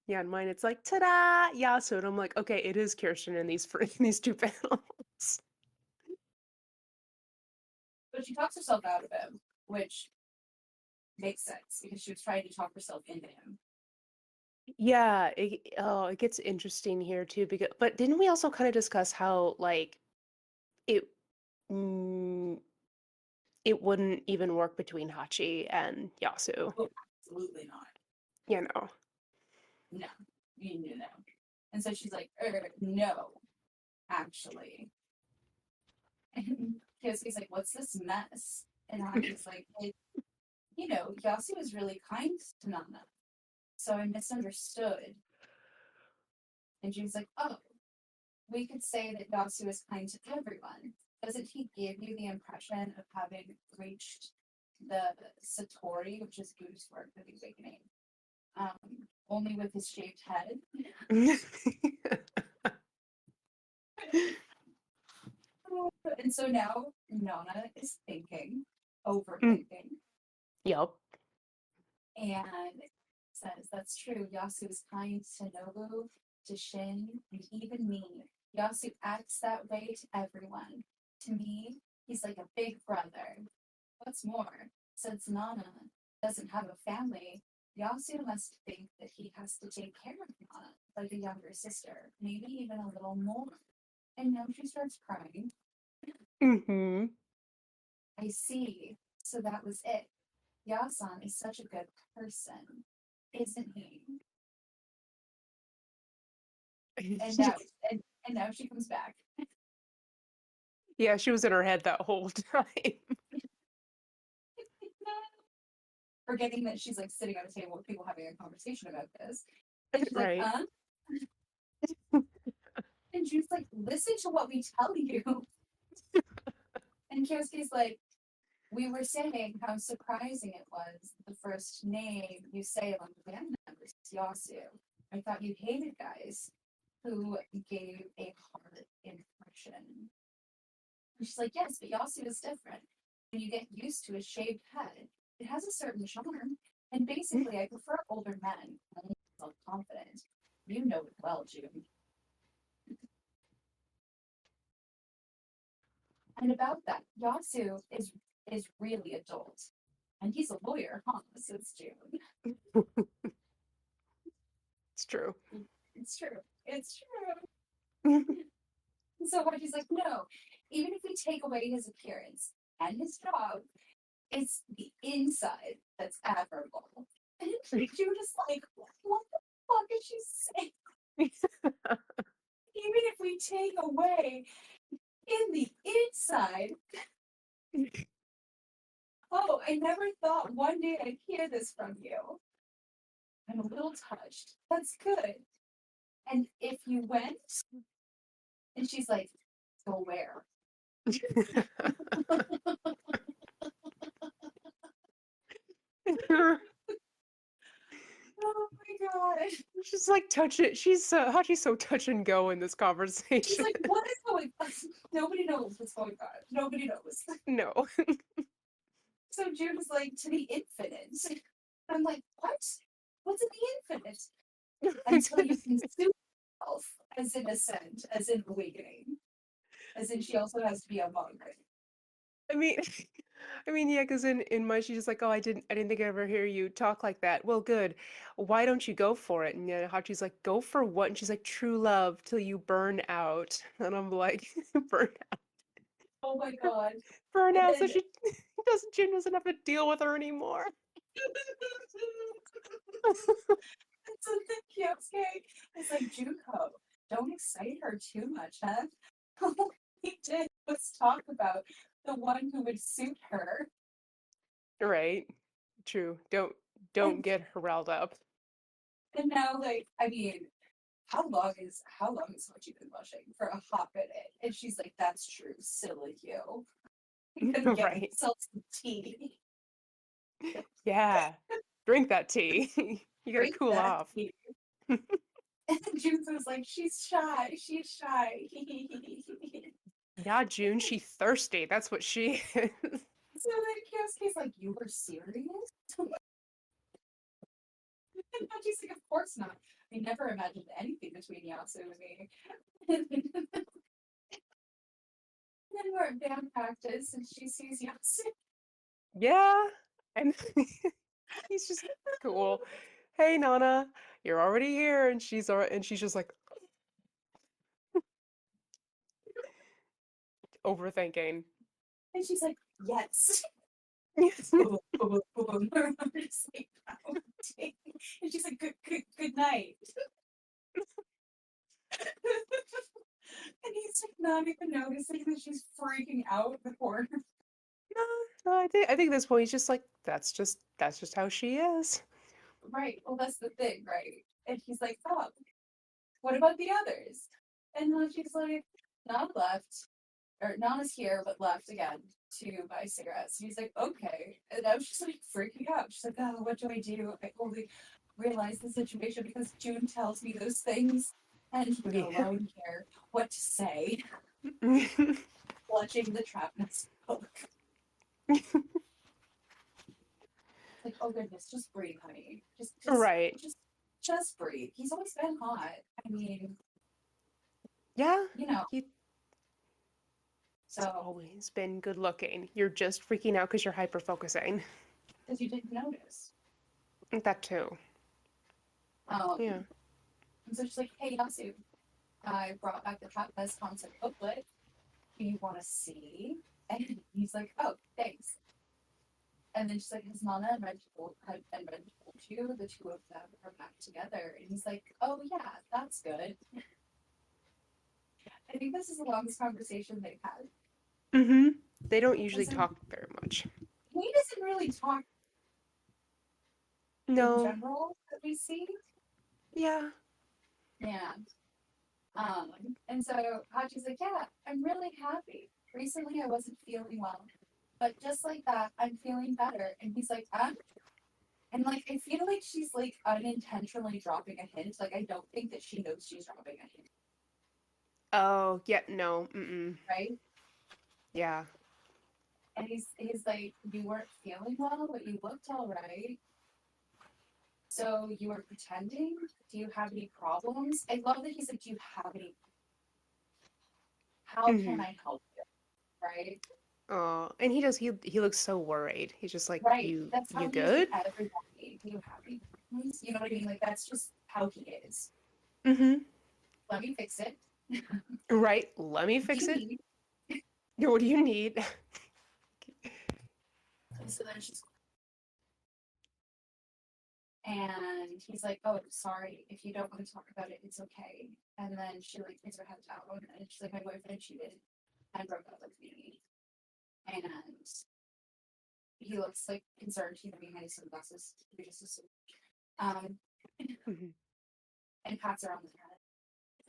yeah, in mine it's like ta-da, yeah. So I'm like, okay, it is Kirsten in these in these two panels. But she talks herself out of him, which makes sense because she was trying to talk herself into him. Yeah, it gets interesting here too because but didn't we also kind of discuss how like it mm, it wouldn't even work between Hachi and Yasu, Oh, absolutely not. you know. No, you knew that. And so she's like, no, actually. And Kyosuke's like, what's this mess? And Hachi's like, Yasu was really kind to Nana. So I misunderstood. And June's like, oh, we could say that Yasu is kind to everyone. Doesn't he give you the impression of having reached the Satori, which is Buddhist word for the awakening, only with his shaved head? And so now Nana is thinking, overthinking, Yup. and says, that's true. Yasu is kind to Nobu, to Shin, and even me. Yasu acts that way to everyone. To me, he's like a big brother. What's more, since Nana doesn't have a family, Yasu must think that he has to take care of Nana like a younger sister, maybe even a little more. And now she starts crying. Mm-hmm. I see. So that was it. Yasan is such a good person, isn't he? And now, and now she comes back, Yeah, she was in her head that whole time. forgetting that she's like sitting at a table with people having a conversation about this. And she's like, Right. And she's like, listen to what we tell you. And Kyosuke's like, we were saying how surprising it was the first name you say among the band members, Yasu. I thought you hated guys who gave a hard impression. And she's like, yes, but Yasu is different. When you get used to a shaved head, it has a certain charm. And basically, I prefer older men, self-confident. You know it well, June. And about that, Yasu is really adult. And he's a lawyer, huh? Says June. It's true. It's true. It's true. So Hachi's like, no, even if we take away his appearance and his job, it's the inside that's admirable. And June is like, what the fuck is she saying? Even if we take away in the inside. Oh, I never thought one day I'd hear this from you. I'm a little touched. That's good. And if you went, and she's like, go where? Oh my god. She's like touch it. Hachi's so touch and go in this She's conversation. like, what is going on? Nobody knows what's going on. Nobody knows. No. So June is like, to the infinite. I'm like, what? What's in the infinite? Until you consume yourself, as in ascend, as in awakening. As in she also has to be a monk. I mean, yeah, because in my, she's just like, oh, I didn't think I'd ever hear you talk like that. Well, good. Why don't you go for it? And yeah, Hachi's like, go for what? And she's like, true love till you burn out. And I'm like, burn out, Oh my god. burn And out. So then she Jin doesn't have to deal with her anymore. so then Kyosuke is like, Junko, don't excite her too much, huh? All he did was talk about the one who would suit her. Right. True. Don't And get her riled up. and now like I mean, how long is Hachi been blushing? For a hot minute. And she's like, that's true, silly you. I'm gonna get Right. myself some tea. Yeah. Drink that tea. You gotta Drink cool that off. tea. And Junso's like, she's shy, she's shy. Yeah, June, she thirsty. That's what she is. So then Kyosuke's like, you were serious? And Hachi's like, of course not. I never imagined anything between Yasu and me. And then we're at band practice and she sees Yasu. Yeah. And he's just cool. Hey Nana, you're already here. And she's just like overthinking. And she's like, yes. Yes. Boom, boom, boom, boom. I'm just like, pounding. And she's like, good night. And he's like not even noticing that she's freaking out in the corner. No, I think at this point he's just like, that's just how she is. Right. Well, that's the thing, right? And he's like, oh, what about the others? And then she's like, not left. Or Nana's here, but left again to buy cigarettes. And he's like, okay. And I was just like freaking out. She's like, oh, what do I do? I only realize the situation because June tells me those things. And Yeah. no, I don't care what to say. Clutching the trapness book. Like, oh goodness, just breathe, honey. Right. Just breathe. He's always been hot. I mean, Yeah. you know. He's So, always been good looking. You're just freaking out because you're hyper focusing. because you didn't notice. That too. Yeah. Um, and so she's like, hey, Yasu, I brought back the Trapez concept booklet. Do you want to see? And he's like, oh, thanks. And then she's like, has Nana and Red told you the two of them are back together? And he's like, oh yeah, that's good. I think this is the longest conversation they've had. Mm-hmm. They don't usually Doesn't talk very much. he doesn't really talk in No. general that we see. Yeah. Yeah. And so Hachi's like, yeah, I'm really happy. Recently I wasn't feeling well. But just like that, I'm feeling better. And he's like, and like I feel like she's like unintentionally dropping a hint. Like I don't think that she knows she's dropping a hint, Oh, yeah, no. Mm-mm. right? Yeah. And he's like, you weren't feeling well, but you looked all right. So you were pretending? Do you have any problems? I love that he's like, do you have any? How can Mm-hmm. I help you? Right? Oh, and he looks so worried. He's just like, Right. you That's you how he is with good? everybody. Do you have any problems? You know what I mean? Like that's just how he is. Mm-hmm. Let me fix it. Right. Let me What do fix you it. need? What do you need? So then she's and he's like, oh, sorry. If you don't want to talk about it, it's okay. And then she like puts her head down and she's like, my boyfriend cheated and broke up with me. And he looks like concerned. He's behind his sunglasses. We just assume. Um, Mm-hmm. and pats her on the head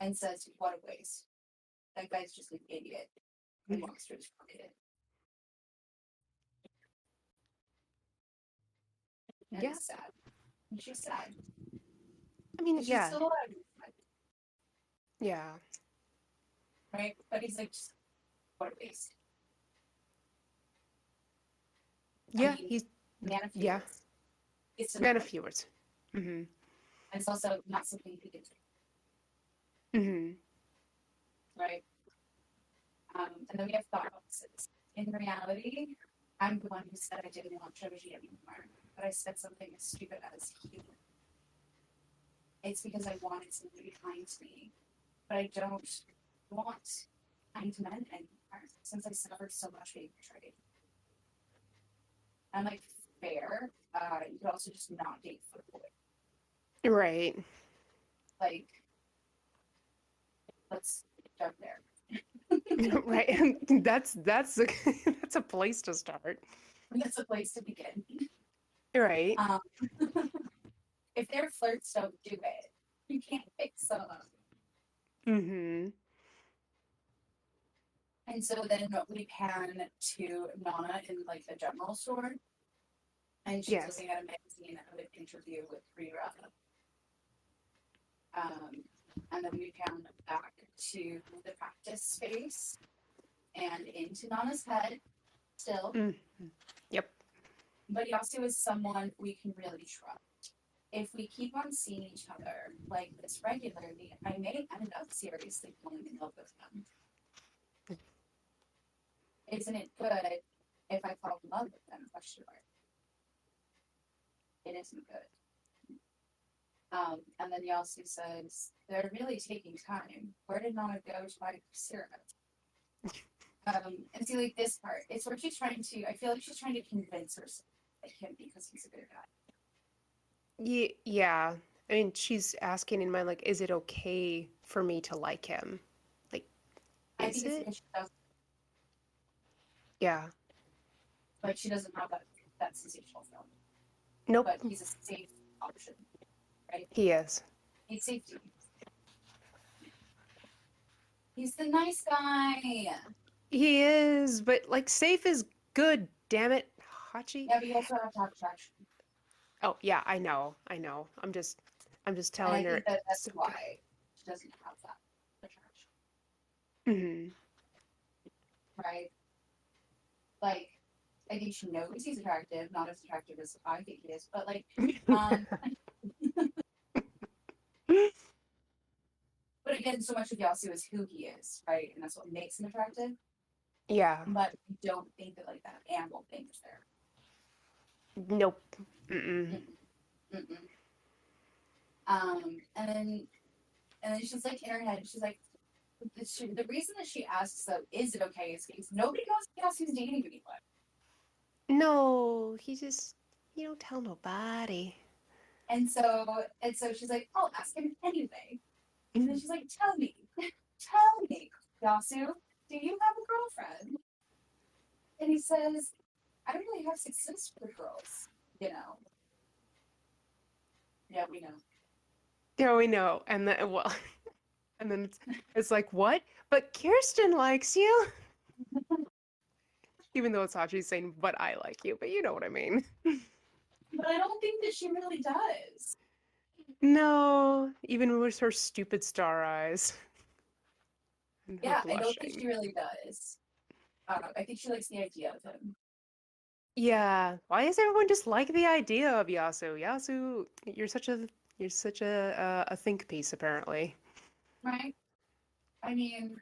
and says, what a waste. That guy's just an idiot. and walks towards Rocket. And Yeah. it's sad. And she's sad. I mean, She's yeah. still alive, Yeah. right? But he's like, just, what a waste. I Yeah, mean, he's man of few yeah. words. It's to the Man of point. few words. Mm-hmm. And it's also not something he can Mm-hmm. do, right? And then we have thought opposites. In reality, I'm the one who said I didn't want Joji anymore, but I said something as stupid as he. It's because I wanted someone to be kind to me, but I don't want kind men anymore since I suffered so much being betrayed. And like fair, you could also just not date footboy. Right. Like, let's start there. Right. That's a, that's a place to start. That's a place to begin. Right. Um, if they're flirts, don't do it. You can't fix them. Mm-hmm. And so then we pan to Nana in like a general store, and she's Yes. looking at a magazine of an interview with Rira. And then we pan back to the practice space and into Nana's head still. Mm-hmm. Yep. But Yasu is someone we can really trust. If we keep on seeing each other like this regularly, I may end up seriously falling in love with him. Isn't it good if I fall in love with them? Question mark. It isn't good. And then Yasu says, they're really taking time. Where did Nana go to buy syrup? And see, like this part, it's where she's trying to, I feel like she's trying to convince herself that him because he's a good guy. Yeah. I mean, she's asking in mind, like, is it okay for me to like him? Like, I is think it's it? because she does, Yeah. like, she doesn't have that sensational film. Nope. But he's a safe option, right? He is. He's safety. He's the nice guy. He is, but like, safe is good, damn it, Hachi. Yeah, but you also have to have attraction. Oh, yeah, I know. I know. I'm just And I telling her think that it's that's okay. why she doesn't have that attraction, Mm-hmm. right? Like, I think she knows he's attractive, not as attractive as I think he is, but like, um, but again, so much of Yasu is who he is, right? And that's what makes him attractive. Yeah. But I don't think that like that animal thing is there. Nope. Mm-mm. Mm-mm. Mm-mm. And then she's like in her head, she's like, the reason that she asks though, is it okay? Is because nobody knows who's dating anyone. No, he don't tell nobody. And so she's like, I'll ask him anyway. And then she's like, tell me, tell me, Yasu, do you have a girlfriend? And he says, I don't really have success with girls, you know. Yeah, we know. Yeah, we know. And then, well, and then it's like, what? But Kirsten likes you. Even though it's Hachi saying, but I like you, but you know what I mean. But I don't think that she really does. No, even with her stupid star eyes and her Yeah, I don't think blushing. she really does. I think she likes the idea of him. Yeah, why does everyone just like the idea of Yasu? Yasu, you're such a think piece apparently. Right? I mean,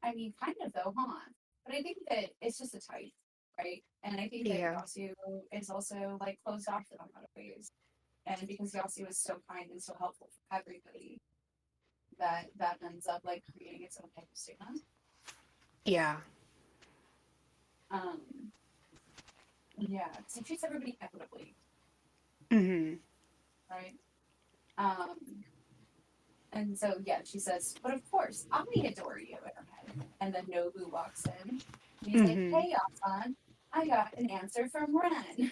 kind of though, huh? But I think that it's just a type, right? And I think that Yeah. Yasu is also like closed off in a lot of ways. And because Yasu is so kind and so helpful for everybody, that ends up like creating its own type of stigma. Yeah. Um, yeah, because he treats everybody equitably, Mm-hmm. right? Um, and so yeah, she says, but of course, I adore you in her head. And then Nobu walks in. And he's like, Mm-hmm. hey, Yasan, I got an answer from Ren.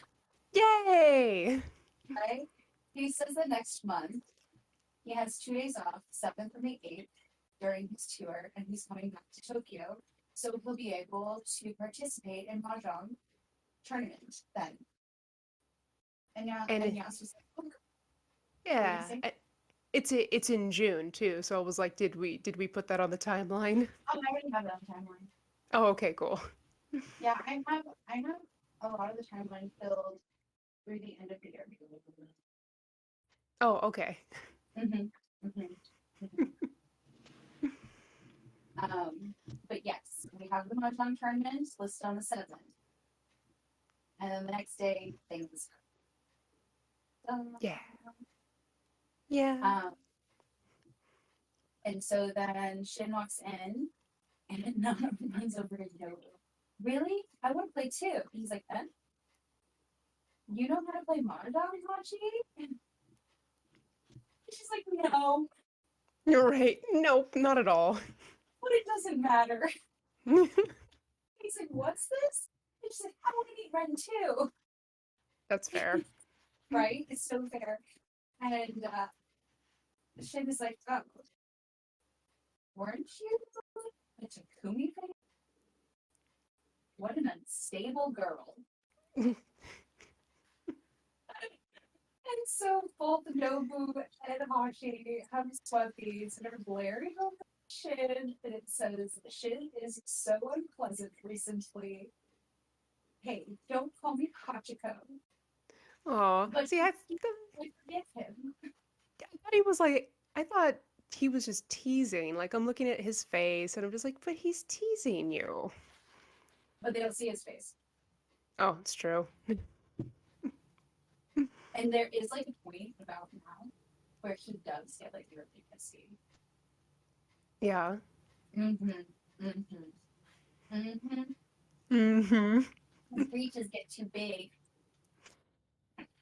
Yay! Right? He says that next month he has 2 days off, 7th and the 8th, during his tour, and he's coming back to Tokyo So he'll be able to participate in mahjong tournament then. And And Yas was like, oh, what were you gonna yeah, say? it's in June too. So I was like, did we put that on the timeline? Oh, I already have it on the timeline. Oh, okay, cool. Yeah, I have a lot of the timeline filled through the end of the year. Oh, okay. hmm hmm hmm Um, but yes, we have the mahjong tournament listed on the 7th, and then the next day things. Yeah. Yeah. Um, and so then Shin walks in, and Nana runs over to Nobu. Really? I want to play too. He's like, you know how to play mahjong, Hachi? She's like, no, You're right. Nope, not at all. but it doesn't matter. He's like, what's this? And she's like, I want to eat Ren too. That's fair. Right? It's so fair. And Shin is like, oh, weren't you a Takumi fan? What an unstable girl. And so both Nobu and Hachi have sweaties and are blaring over Shin, and it says, Shin is so unpleasant recently. Hey, don't call me Hachiko. Oh, But see, I forget him. thought he was like, I thought he was just teasing. Like, I'm looking at his face and I'm just like, but he's teasing you. But they don't see his face. Oh, it's true. And there is like a point about now where he does get like really pissy. Yeah. Mm-hmm. Mm-hmm. Mm-hmm. Mm-hmm. His breeches get too big.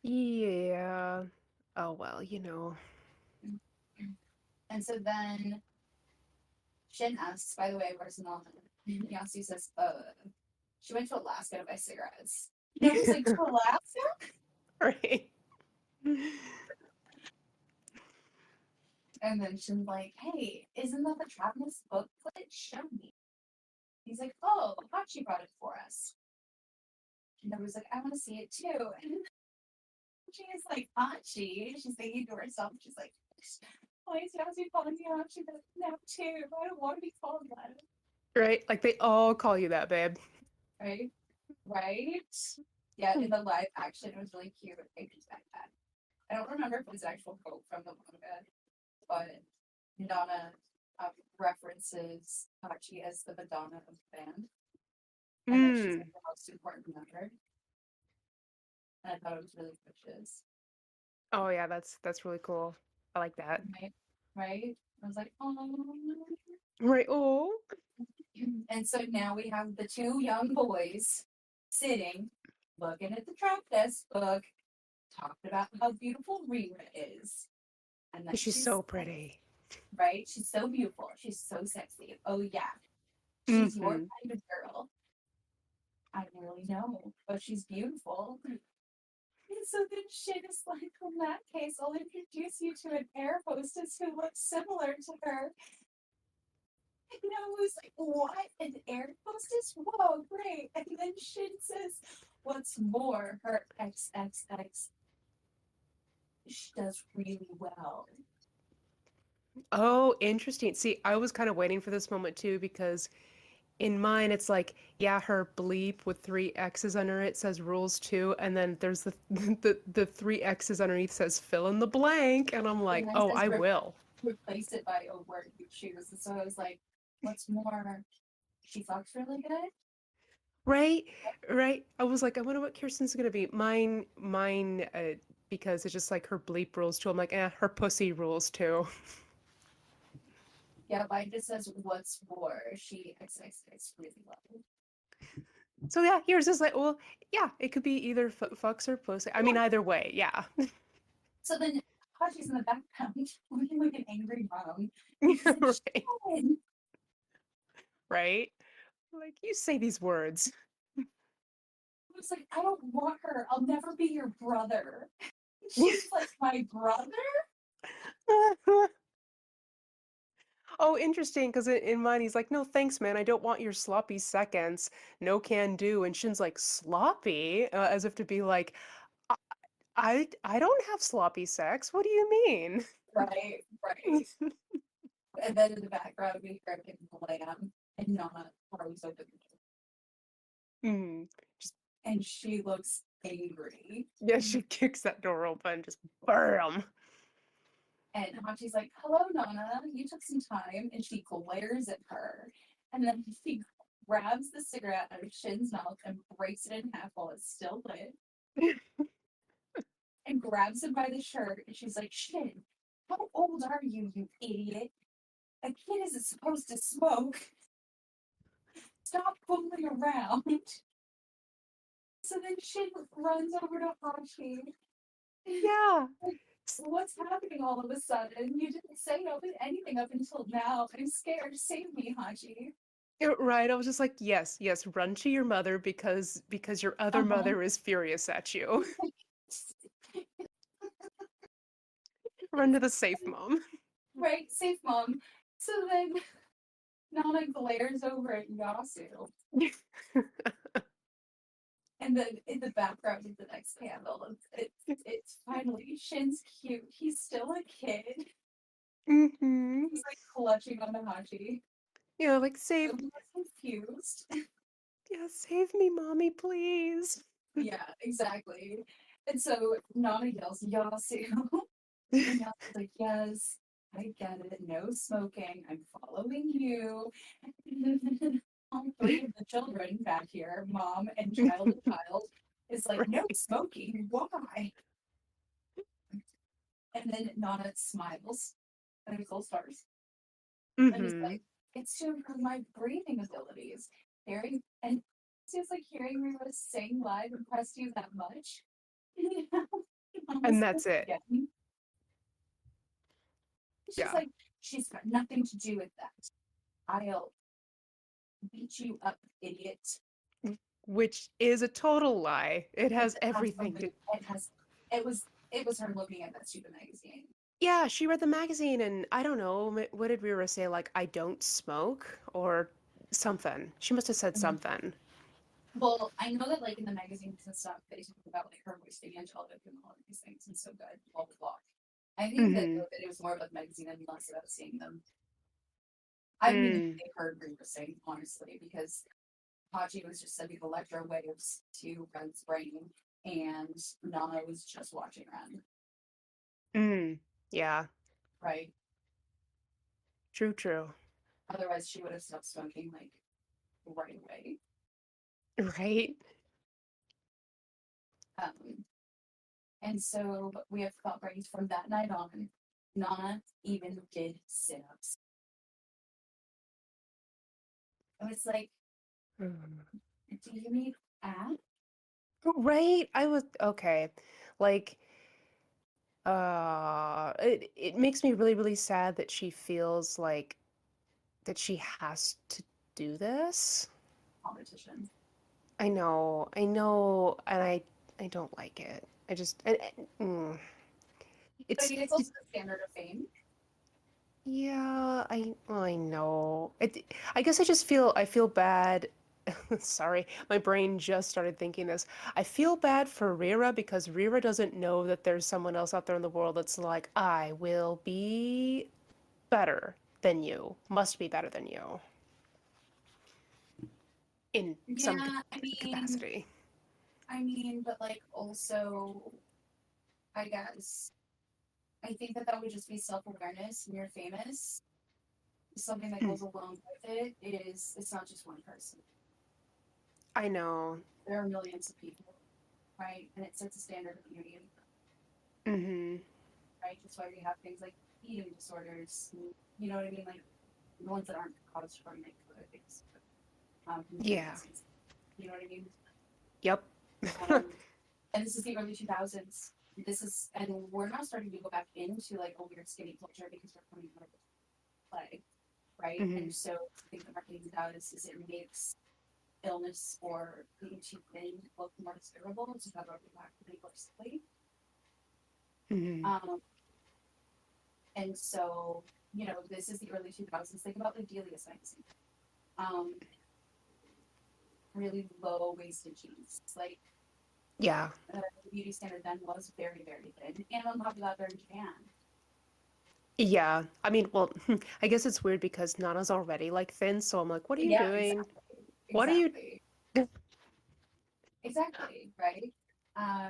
Yeah. Oh, well, you know. And so then Shin asks, by the way, where's Nana? And Yasu says, she went to Alaska to buy cigarettes. Nobody's like, to Alaska? Right. And then Shin's like, hey, isn't that the Travis booklet? Show me. He's like, oh, Hachi brought it for us. And nobody's like, I want to see it too. And she is like, Hachi. She's thinking to herself, she's like, why is Yasu calling me Hachi now too? I don't want to be called that. Right? Like they all call you that, babe. Right? Right? Yeah, in the live action, it was really cute. I just like that. I don't remember if it was an actual quote from the manga, but Nana references Hachi as the Madonna of the band, and that she's like Mm. the most important member. And I thought it was really precious. Oh yeah, that's really cool. I like that. Right? Right? I was like, oh. Right. Oh. And so now we have the two young boys sitting, looking at the trap desk book, talked about how beautiful Rira is. And that She's she's so pretty. right? She's so beautiful. She's so sexy. Oh yeah. She's your Mm-hmm. kind of girl. I don't really know, but she's beautiful. And so then Shin is like, in that case, I'll introduce you to an air hostess who looks similar to her. And I was like, what? An air hostess? Whoa, great. And then Shin says, what's more, her XXX she does really well. Oh, interesting. See, I was kind of waiting for this moment too because in mine it's like, yeah, her bleep with three X's under it says rules too, and then there's the the three X's underneath says fill in the blank, and I'm And like, then oh, says I will. replace it by a word you choose. And so I was like, what's more, she fucks really good? Right? Right? I was like, I wonder what Kirsten's gonna be. Mine, because it's just like her bleep rules too. I'm like, her pussy rules too. Yeah, mine just says what's more, she XXX really well. So yeah, yours is like, well, yeah, it could be either fucks or pussy. I mean, Yeah. either way, yeah. So then Hachi's in the background looking like an angry mom. And she's like, Right? Shin. Right? Like, you say these words. I was like, I don't want her. I'll never be your brother. She's like, my brother? Oh, interesting, because in mine he's like, no, thanks, man. I don't want your sloppy seconds. No can do. And Shin's like, sloppy? As if to be like, I, I don't have sloppy sex. What do you mean? Right, right. And then in the background, we hear him glam, and Nana throws open the door, Mm. Just, and she looks angry. yeah, she kicks that door open, just bam. And Hachi's like, "Hello, Nana. You took some time," and she glares at her, and then she grabs the cigarette out of Shin's mouth and breaks it in half while it's still lit, and grabs him by the shirt. And she's like, "Shin, how old are you, you idiot? A kid isn't supposed to smoke. Stop fooling around." So then Shin runs over to Hachi. Yeah. Like, what's happening all of a sudden? You didn't say anything up until now. I'm scared. Save me, Hachi. Right. I was just like, yes, yes, run to your mother because your other Uh-huh. mother is furious at you. Run to the safe mom. Right, safe mom. So then Nana glares over at Yasu. And then in the background of the next panel, it's finally Shin's cute. He's still a kid. Hmm. He's like clutching on Hachi. Yeah, like save, Everyone's confused. yeah, save me, mommy, please. Yeah, exactly. And so Nana yells, Yasu. And Yasu's like, yes, I get it. No smoking. I'm following you. All three of the children back here, mom and child, is like, no Right. smoking. Why? And then Nana smiles and it's all stars. And is Hmm. like, it's to improve my breathing abilities. Hearing and seems like hearing me sing live impressed you that much. And Mama's that's it. again. She's Yeah. like, she's got nothing to do with that. I'll beat you up, idiot. Which is a total lie. It It's has everything to. it has it was her looking at that stupid magazine. Yeah, she read the magazine and I don't know, what did Rira say? Like, I don't smoke or something. She must have said Mhm. something. Well, I know that like in the magazines and stuff, they talk about like her wasting angelic and all of these things and so good, blah blah blah. I think that Hmm. it was more about the magazine and less about seeing them. I really Mm. think heard Rita sing, honestly, because Hachi was just sending electro waves to Ren's brain, and Nana was just watching Ren, Mm. Yeah. right? True, true. Otherwise, she would have stopped smoking like right away. Right? Um, and so we have thought brains from that night on. Nana even did sit ups. I was like, Mm. do you need abs? Right? I was okay. Like, it makes me really, really sad that she feels like that she has to do this. Competition? I know, and I don't like it. I just, But I mean, it's it, also the standard of fame. yeah, I know. I guess I feel bad. Sorry, my brain just started thinking this. I feel bad for Rira because Rira doesn't know that there's someone else out there in the world that's like, I will be better than you, must be better than you in some Yeah, capacity. but like also, I guess I think that that would just be self awareness when you're famous. Something that goes along with it is it's not just one person. I know. There are millions of people, right? And it sets a standard of beauty, Hmm. right? That's why we have things like eating disorders. You know what I mean? Like the ones that aren't caused from like other things, Yeah. malignancies. You know what I mean? Yep. Um, and this is the early 2000s. This is, and we're now starting to go back into like a weird skinny culture because we're coming out of the plague, right? Hmm. And so I think the marketing does is it makes illness or being too thin look more desirable to have a back to be more sickly. Hmm. Um, and so this is the early 2000s. Think about like Delia's magazine. Um, really low waisted jeans. Like Yeah. the beauty standard then was very, very thin. And on top of that, they're in Japan. Yeah. I mean, well, I guess it's weird because Nana's already like thin, so I'm like, what are you Yeah, doing? exactly. What are you? Exactly. Exactly. Right.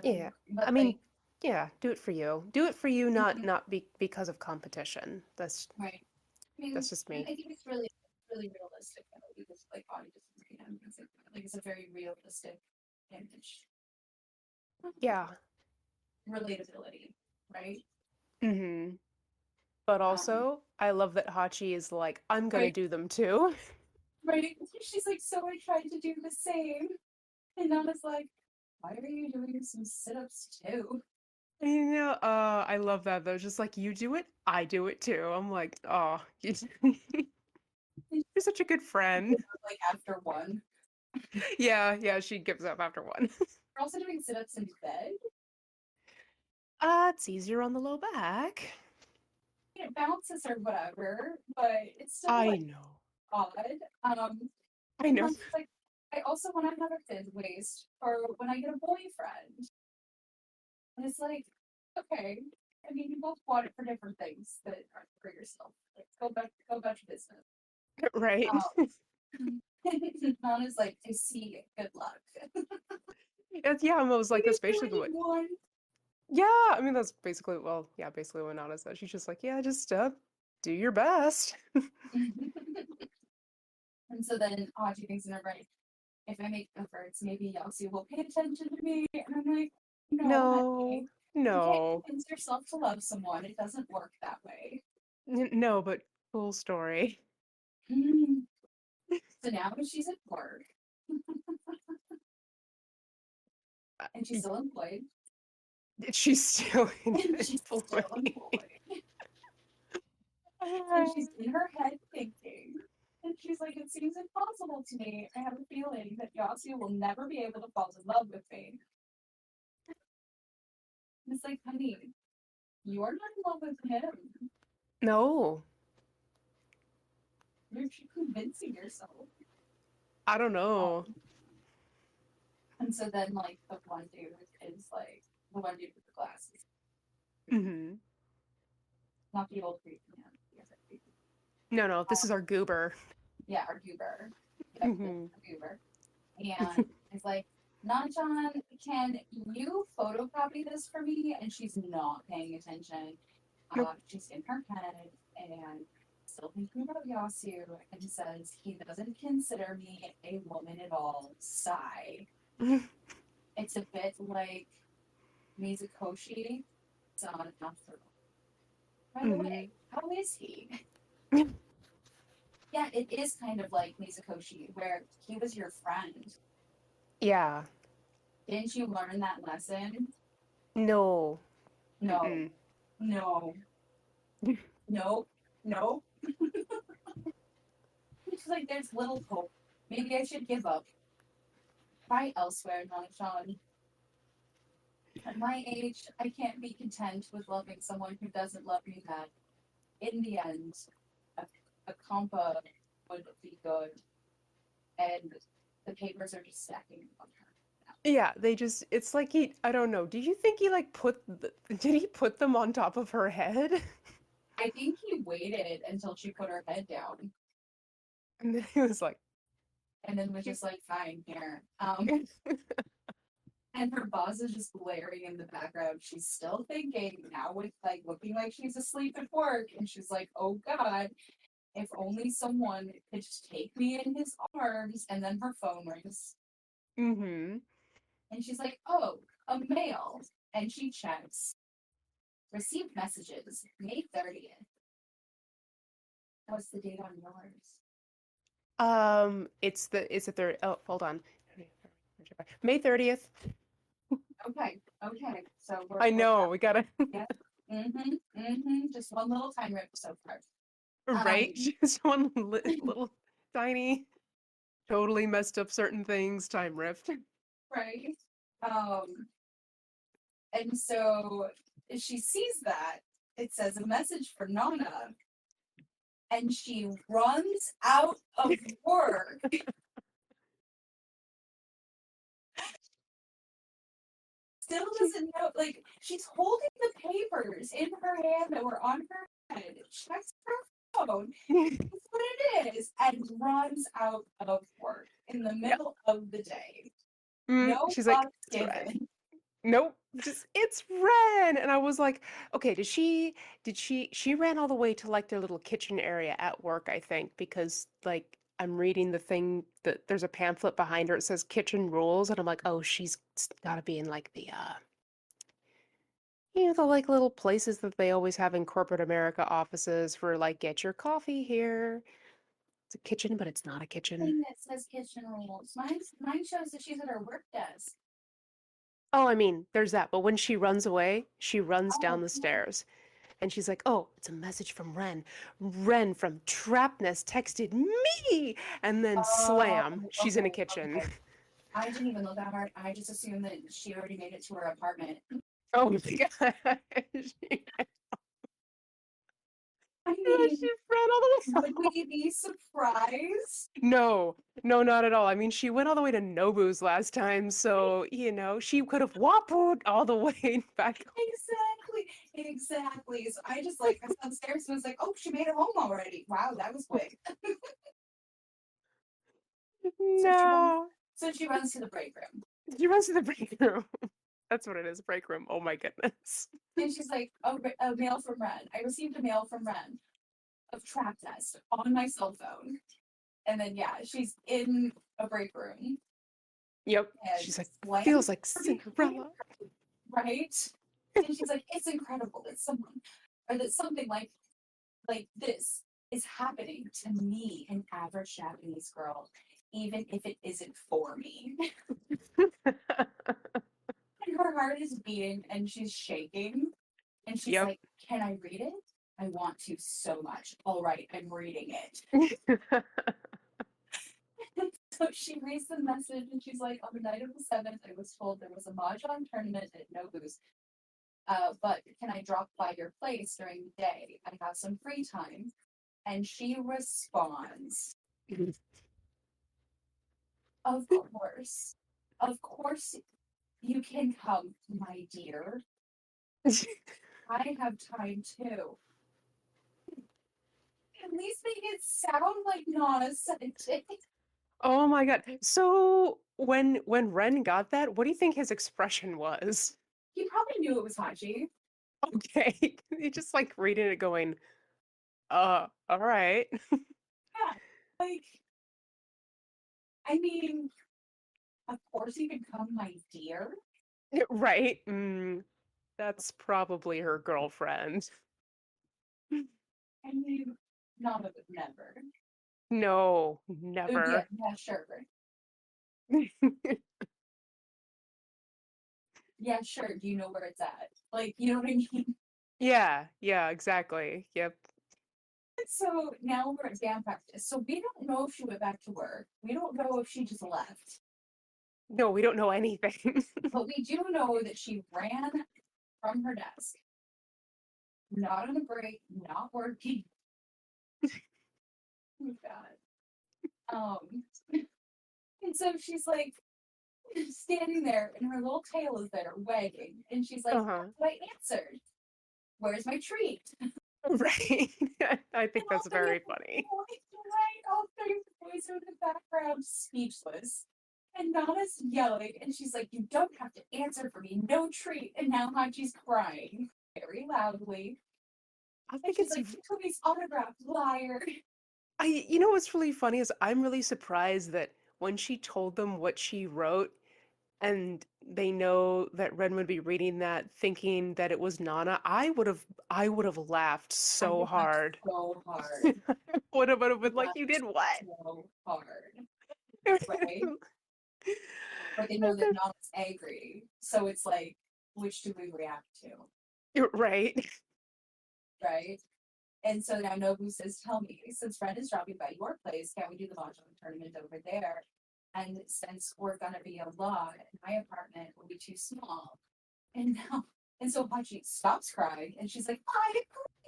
Yeah. I But mean, like, yeah, do it for you. Do it for you, not mhm, not because of competition. right. I mean, That's just and me. I think it's really realistic though, because like body dysmorphia, it's a very realistic image. Yeah. Relatability, right? Mm-hmm. But Um, also, I love that Hachi is like, I'm gonna right, do them too. right. She's like, so I tried to do the same, and Nana's like, why are you doing some sit-ups too? I love that though. Just like you do it, I do it too. I'm like, oh, you're such a good friend. Like after one. Yeah, yeah, she gives up after one. We're also doing sit-ups in bed. It's easier on the low back. It bounces or whatever, but it's still I like know. odd. I And know. then she's like, I also want to have a thin waist for when I get a boyfriend. And it's like, okay. I mean, you both want it for different things that aren't for yourself. Like, go about your business. Right? Nana's like, I see, good luck. Yeah, I was like, Maybe that's do basically what. anyone. Yeah, I mean, that's basically, well, yeah, basically what Nana said. She's just like, yeah, just do your best. And so then Audrey thinks in her brain, if I make efforts, maybe Yossi will pay attention to me. And I'm like, no, honey. No, You can't no, convince yourself to love someone. It doesn't work that way. no, but cool story. Mm. So now she's at work Uh, and she's still employed. She's still And she's still employed. employed. And she's in her head thinking. And she's like, it seems impossible to me. I have a feeling that Yossi will never be able to fall in love with me. And it's like, honey, you're not in love with him. No, You're convincing yourself. I don't know. Um, and so then, like, the one dude is like, the one dude with the glasses. Hmm. Not the old creepy man. No, no, this is our goober. Yeah, our goober. Yep, the Hmm. goober. And it's like, Nanchan, can you photocopy this for me? And she's not paying attention. Nope. She's in her head and still thinking about Yasu and says, he doesn't consider me a woman at all. Sigh. It's a bit like Mizukoshi. So not through. By the Hmm. way, how is he? Yeah, it is kind of like Mizukoshi, where he was your friend. Yeah. Didn't you learn that lesson? No. No, Mm-mm. no, no, no. It's like there's little hope. Maybe I should give up. Try elsewhere, Nanshan. At my age, I can't be content with loving someone who doesn't love me back. In the end, a, a compa would be good, and the papers are just stacking on her. Yeah, it's like I don't know. Do you think he like did he put them on top of her head? I think he waited until she put her head down, And then he was like, and then was just like, "Fine, here." And her boss is just glaring in the background. She's still thinking now, with like looking like she's asleep at work, and she's like, "Oh God, if only someone could just take me in his arms." And then her phone rings, mm-hmm. and she's like, "Oh, a mail." And she checks. Received messages, May 30th. What's the date on yours? It's the third. Oh, hold on. May 30th. Okay, okay. So I we're know, we gotta yeah. Just one little time rip so far. right? Um, Just one little tiny, totally messed up certain things time rift. right. Um, and so she sees that it says a message for Nana, and she runs out of work. Still doesn't know, like, she's holding the papers in her hand that were on her head, checks her phone, that's what it is, and runs out of work in the Yeah. middle of the day. No She's like, fuck it's Ren. given. Nope, just it's Ren. And I was like, okay, she ran all the way to like their little kitchen area at work, I think, because like I'm reading the thing that there's a pamphlet behind her. It says kitchen rules, and I'm like, oh, she's gotta be in like the the like little places that they always have in corporate America offices for like get your coffee here. It's a kitchen, but it's not a kitchen. Thing that says kitchen rules. Mine shows that she's at her work desk. Oh, I mean, there's that. But when she runs away, she runs down Oh, the stairs and she's like, oh, it's a message from Ren. Ren from Trapnest texted me. And then oh, slam, she's in a okay, kitchen. okay. I didn't even look that hard. I just assumed that she already made it to her apartment. Oh my gosh. I She mean, ran all the way would we be surprised? No, no, not at all. I mean, she went all the way to Nobu's last time, so, she could have wapooed all the way back. Exactly, exactly. So I just like I was downstairs and was like, oh, she made it home already. Wow, that was quick. So she runs. No. So she runs to the break room, She runs to the break room. That's what it is, break room. Oh my goodness. and she's like, oh, a mail from Ren. I received a mail from Ren of trap test on my cell phone, and then yeah, she's in a break room Yep. and She's like, feels slams like everything, Cinderella. right? And she's like, it's incredible that someone or that something like this is happening to me, an average Japanese girl, even if it isn't for me. And her heart is beating and she's shaking. And she's Yep. like, can I read it? I want to so much. All right, I'm reading it. So she reads the message and she's like, on the night of the 7th, I was told there was a mahjong tournament at Nobu's. But can I drop by your place during the day? I have some free time. And she responds, of course. Of course you can come, my dear. I have time too. At least make it sound like not authentic. Oh my God. So when Ren got that, what do you think his expression was? He probably knew it was Hachi. Okay. He just like reading it going, all right. Yeah. Like, I mean, of course you can come, my dear. Right? That's probably her girlfriend. I mean, not of it, never. No, Yeah, never. yeah, sure. Yeah, sure. Do you know where it's at? Like, you know what I mean? Yeah, yeah, exactly. Yep. So now we're at band practice. So we don't know if she went back to work. We don't know if she just left. No, we don't know anything. But we do know that she ran from her desk, not on a break, not working. Oh God. And so she's like standing there, and her little tail is there, wagging, and she's like, Uh-huh. "What I answered? Where's my treat?" Right. I And think all that's three of very the funny. boys, right? All three of the boys are in the background, speechless. And Nana's yelling, and she's like, "You don't have to answer for me, no treat." And now Hachi's crying very loudly. I And think she's it's like, "Toby's autograph, liar." what's really funny is I'm really surprised that when she told them what she wrote and they know that Ren would be reading that thinking that it was Nana, I would have laughed I so would laugh hard. so hard. Would have I been like, laughed you did what? so hard, right? But they know that Nana's angry. So it's like, which do we react to, You're right. right? And so now Nobu says, tell me, since Ren is dropping by your place, can't we do the mahjong tournament over there? And since we're gonna be a lot, my apartment will be too small. And now, and so Hachi stops crying and she's like, I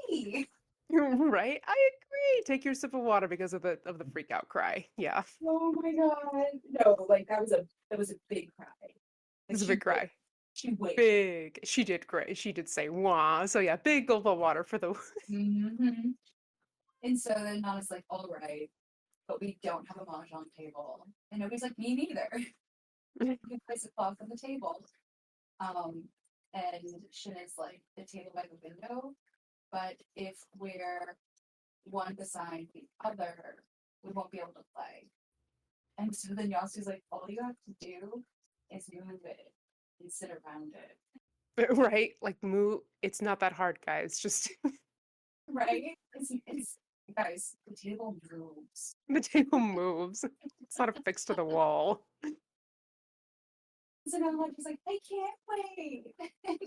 agree. Right? I agree. Take your sip of water because of the freak out cry. Yeah. Oh my god. No, like that was a big cry. Like It's a big cry. she wailed. Big. She did great. She did say wah. So yeah, big gulp of water for the Hmm. And so then Nana's like, all right, but we don't have a mahjong table. And nobody's like, me neither. You can place a cloth on the table. Um, and Shin is like the table by the window. But if we're one beside the other, we won't be able to play. And so then Yasu's like, all you have to do is move it and sit around it. right? Like moo, it's not that hard, guys. Just Right? It's guys, the table moves. the table moves. It's not affixed to the wall. So now like he's like, I can't wait. And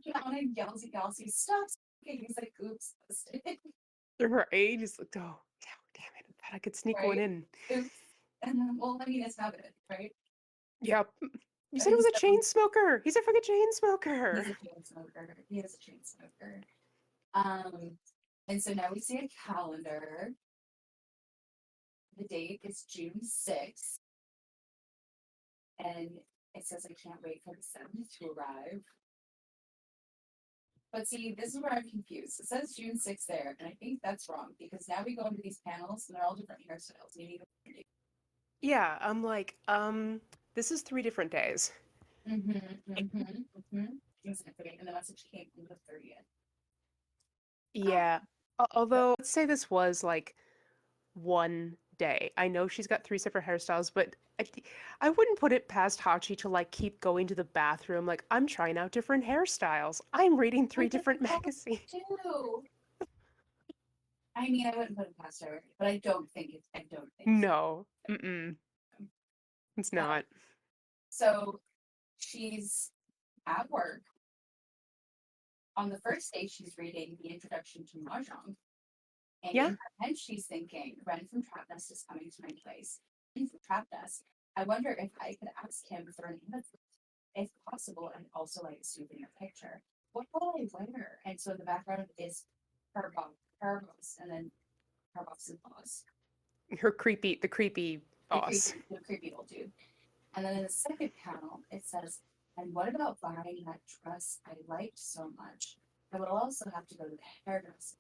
Yana yells at Yasu, stop speaking. He's like, oops, mistake. Right? Just like, oh, yeah, damn it. I thought I could sneak one Right? in. Oops. And then well, I mean it's habit, right? Yep. You said it And was a so chain smoker. He's a freaking chain smoker. he's a chain smoker. He is a chain smoker. Um, and so now we see a calendar. The date is June 6th. And it says I can't wait for the 7th to arrive. But see, this is where I'm confused. It says June 6th there, and I think that's wrong because now we go into these panels and they're all different hairstyles. You need to. Yeah, I'm like, this is 3 different days. Exactly. And the message came on the 30th. Yeah. Although, let's say this was like one day. I know she's got 3 separate hairstyles, but I wouldn't put it past Hachi to like keep going to the bathroom. Like, I'm trying out different hairstyles. I'm reading I 3 different magazines. too. I mean, I wouldn't put it past her, but I don't think so. No. Mm-mm. It's Um, not. so she's at work. On the first day, she's reading the introduction to Mahjong. And in Yeah. her head, she's thinking, Ren from Trap Nest is coming to my place. Ren from Trap Nest. I wonder if I could ask him for an image, if possible, and also like a souvenir picture. What will I wear? And so the background is her boss, and then her boss's boss. The creepy boss. The creepy old dude. And then in the second panel, it says, and what about buying that dress I liked so much? I will also have to go to the hairdresser.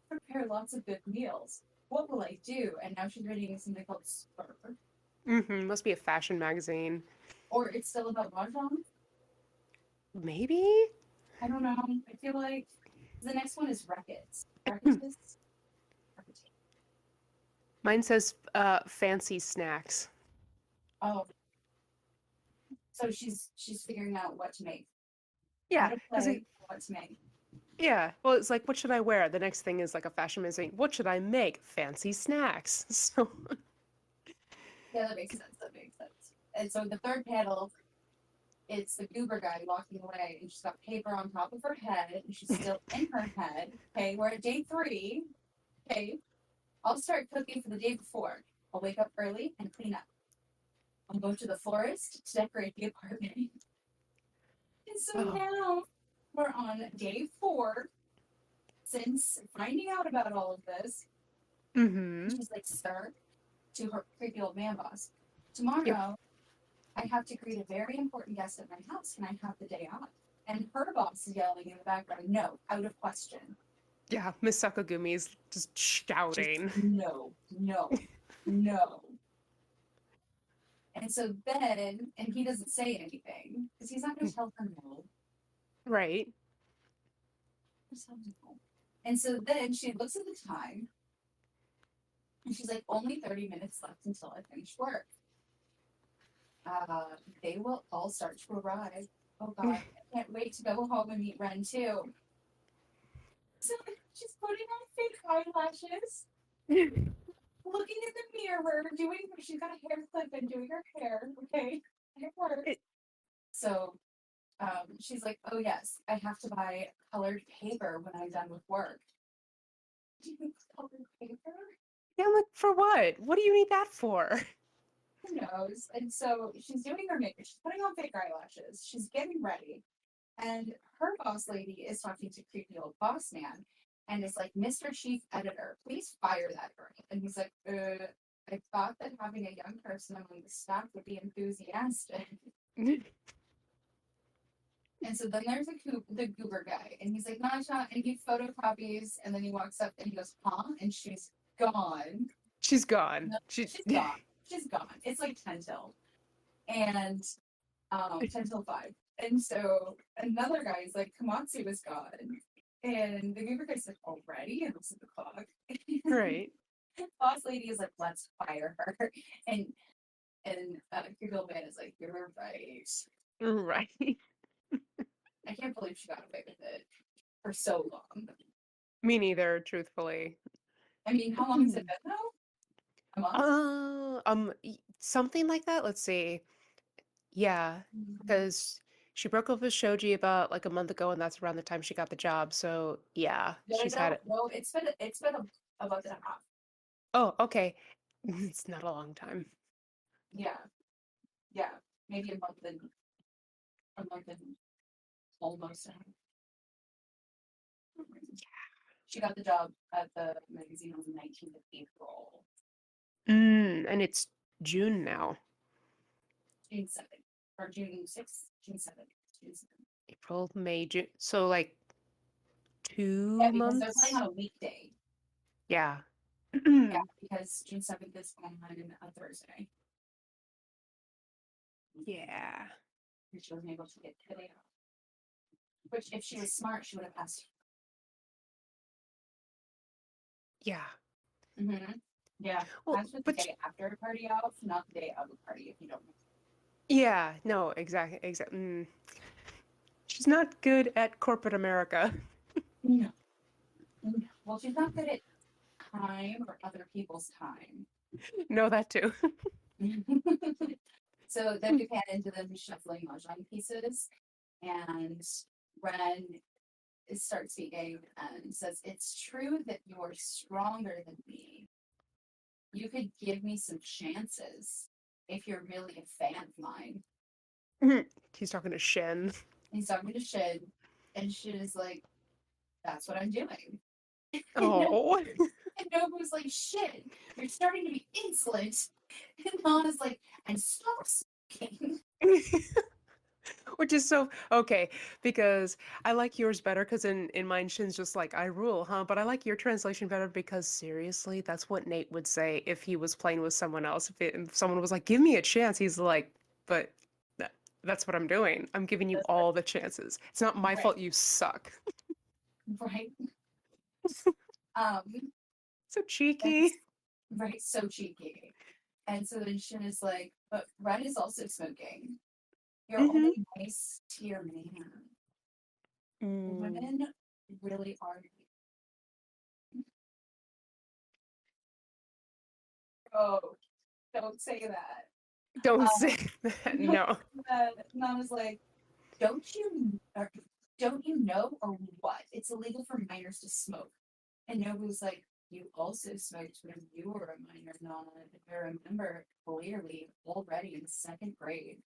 Prepare lots of good meals. What will I do? And now she's reading something called Spur. Mm-hmm. Must be a fashion magazine. Or it's still about Mahjong. Maybe? I don't know. I feel like the next one is Reckitt's. Reckitt's? Mine says fancy snacks. Oh, so she's figuring out what to make. How Yeah, to because play, what to make. yeah, well, it's like, what should I wear? The next thing is like a fashion magazine. What should I make? Fancy snacks. So, Yeah, that makes sense. That makes sense. And so the third panel, it's the goober guy walking away, and she's got paper on top of her head, and she's still in her head. Okay, we're at day 3. Okay, I'll start cooking for the day before. I'll wake up early and clean up. I'll go to the florist to decorate the apartment. And so oh, now we're on day 4 since finding out about all of this. mm-hmm. She's like, sir, to her creepy old man boss. Yep. Tomorrow, I have to greet a very important guest at my house. Can I have the day off? And her boss is yelling in the background, no, out of question. Yeah, Miss Sakagumi is just shouting. No, no, no. And so then, and he doesn't say anything because he's not going to tell her no. Right. Just tell her no. And so then she looks at the time and she's like, only 30 minutes left until I finish work. They will all start to arrive. Oh God, I can't wait to go home and meet Ren too. So she's putting on fake eyelashes, looking in the mirror, she's got a hair clip and doing her hair, okay? It works. So she's like, oh yes, I have to buy colored paper when I'm done with work. Do you think colored paper? Yeah, I'm like, for what? What do you need that for? Who knows? And so she's doing her makeup. She's putting on fake eyelashes. She's getting ready. And her boss lady is talking to creepy old boss man. and is like, Mr. Chief Editor, please fire that girl. And he's like, I thought that having a young person among the staff would be enthusiastic. And so then there's the goober guy, and he's like, Nacha, and he photocopies, and then he walks up and he goes, huh? And she's gone. She's gone. No, she's gone. She's gone. It's like 10 till. And 10 till 5. And so another guy is like, Komatsu was gone. And the goober guy's like, already? And looks at the clock. Right. Boss lady is like, let's fire her. And Google Man is like, you're right. Right. I can't believe she got away with it for so long. Me neither, truthfully. I mean, how long has it been now? A month? Something like that. Let's see. Yeah, because she broke up with Shoji about like a month ago, and that's around the time she got the job. So yeah, No, she's had it. no, it's been a month and a half. Oh, okay. It's not a long time. Yeah, yeah, maybe a month and almost a half. She got the job at the magazine on the 19th of April. And it's June now. June 7th. Or June 6th? June 7th. June 7th. April, May, June. So like Yeah, two because they're playing months. on a weekday. Yeah. Yeah, because June 7th is on a Thursday. Yeah. And she wasn't able to get today off. Which, if she was smart, she would have asked. Yeah. Yeah. Well, Ask for the but day after a party off, not the day of a party, if you don't know. yeah, no, exactly. She's not good at corporate America. No. Well, she's not good at time or other people's time. No, that too. So then we pan into them shuffling mahjong pieces, and Ren starts speaking and says, "It's true that you're stronger than me. You could give me some chances if you're really a fan of mine." He's talking to Shen. And he's talking to Shin, and Shin is like, "That's what I'm doing." Oh. And Nobu's like, "Shit, you're starting to be insolent." And Nana's like, "And stop speaking." Which is so okay, because I like yours better because in mine Shin's just like I rule, huh? But I like your translation better because seriously, that's what Nate would say if he was playing with someone else. If someone was like, "Give me a chance," he's like, "But that's what I'm doing. I'm giving you That's all the chances. It's not my right, fault you suck." right. Um, So cheeky. that's right, so cheeky. And so then Shin is like, "But Red is also smoking. You're Mm-hmm. only nice to your man. Mm. Women really are." Oh, don't say that. Don't Um, say that. No. Nana's like, or don't you know or what? It's illegal for minors to smoke. And Nobu's like, you also smoked when you were a minor, Nana. If I remember clearly, already in second grade.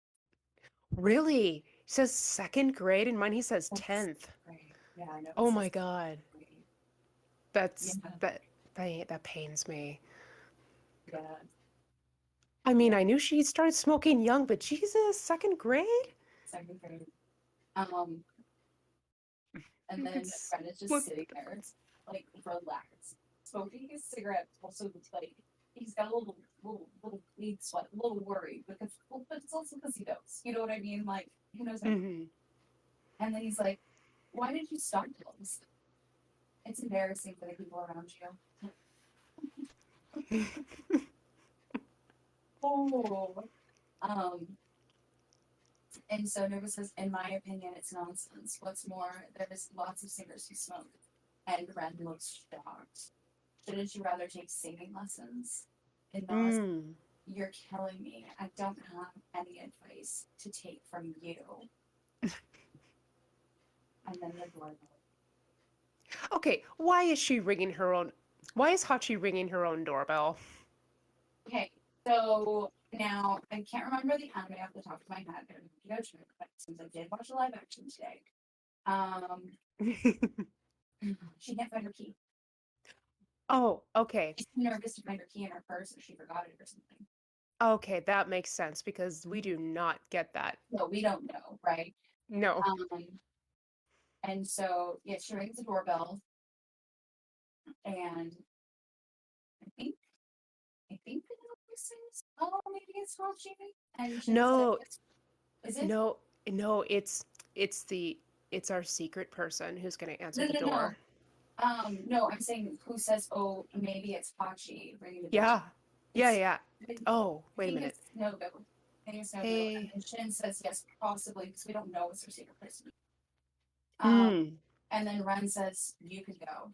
Really? He says second grade, and mine he says That's 10th. great. Yeah, I know it Oh says my God. grade. That's Yeah, that pains me. yeah, I mean, yeah, I knew she started smoking young, but Jesus, second grade? second grade. Um, and then It's Ren is just what sitting the there, difference. like relaxed, smoking his cigarette. Also, like he's got a little weed sweat, a little worried because, well, but it's also because he knows. You know what I mean? Like he knows everything. Hmm. And then he's like, "Why did you start all this stuff? It's embarrassing for the people around you." Oh, um, and so Nova says, "In my opinion, it's nonsense. What's more, there's lots of singers who smoke." And Ren looks shocked. Shouldn't you rather take singing lessons? And Nana's, Mm. you're killing me. I don't have any advice to take from you. And then the doorbell. Okay, why is she ringing her own? Why is Hachi ringing her own doorbell? Okay, so now I can't remember the anime off the top of my head. I don't know, but since I did watch a live action today, um, She can't find her key. Oh, okay. She's too nervous to find her key in her purse, or she forgot it or something. Okay, that makes sense because we do not get that. No, we don't know, right? No. And so yeah, she rings the doorbell, and I think Penelope says, "Oh, maybe it's not Jamie." And Shin says, No, "Is it?" no, no, it's the it's our secret person who's going to answer No, the no, no. door. No, I'm saying who says, "Oh, maybe it's Hachi ringing the doorbell." Yeah. Yeah, It's yeah. I Oh, wait a think minute. it's no go. I think it's no go. And Hey. then Shin says yes, possibly, because we don't know it's her secret person. Um, Mm. and then Ren says, "You can go."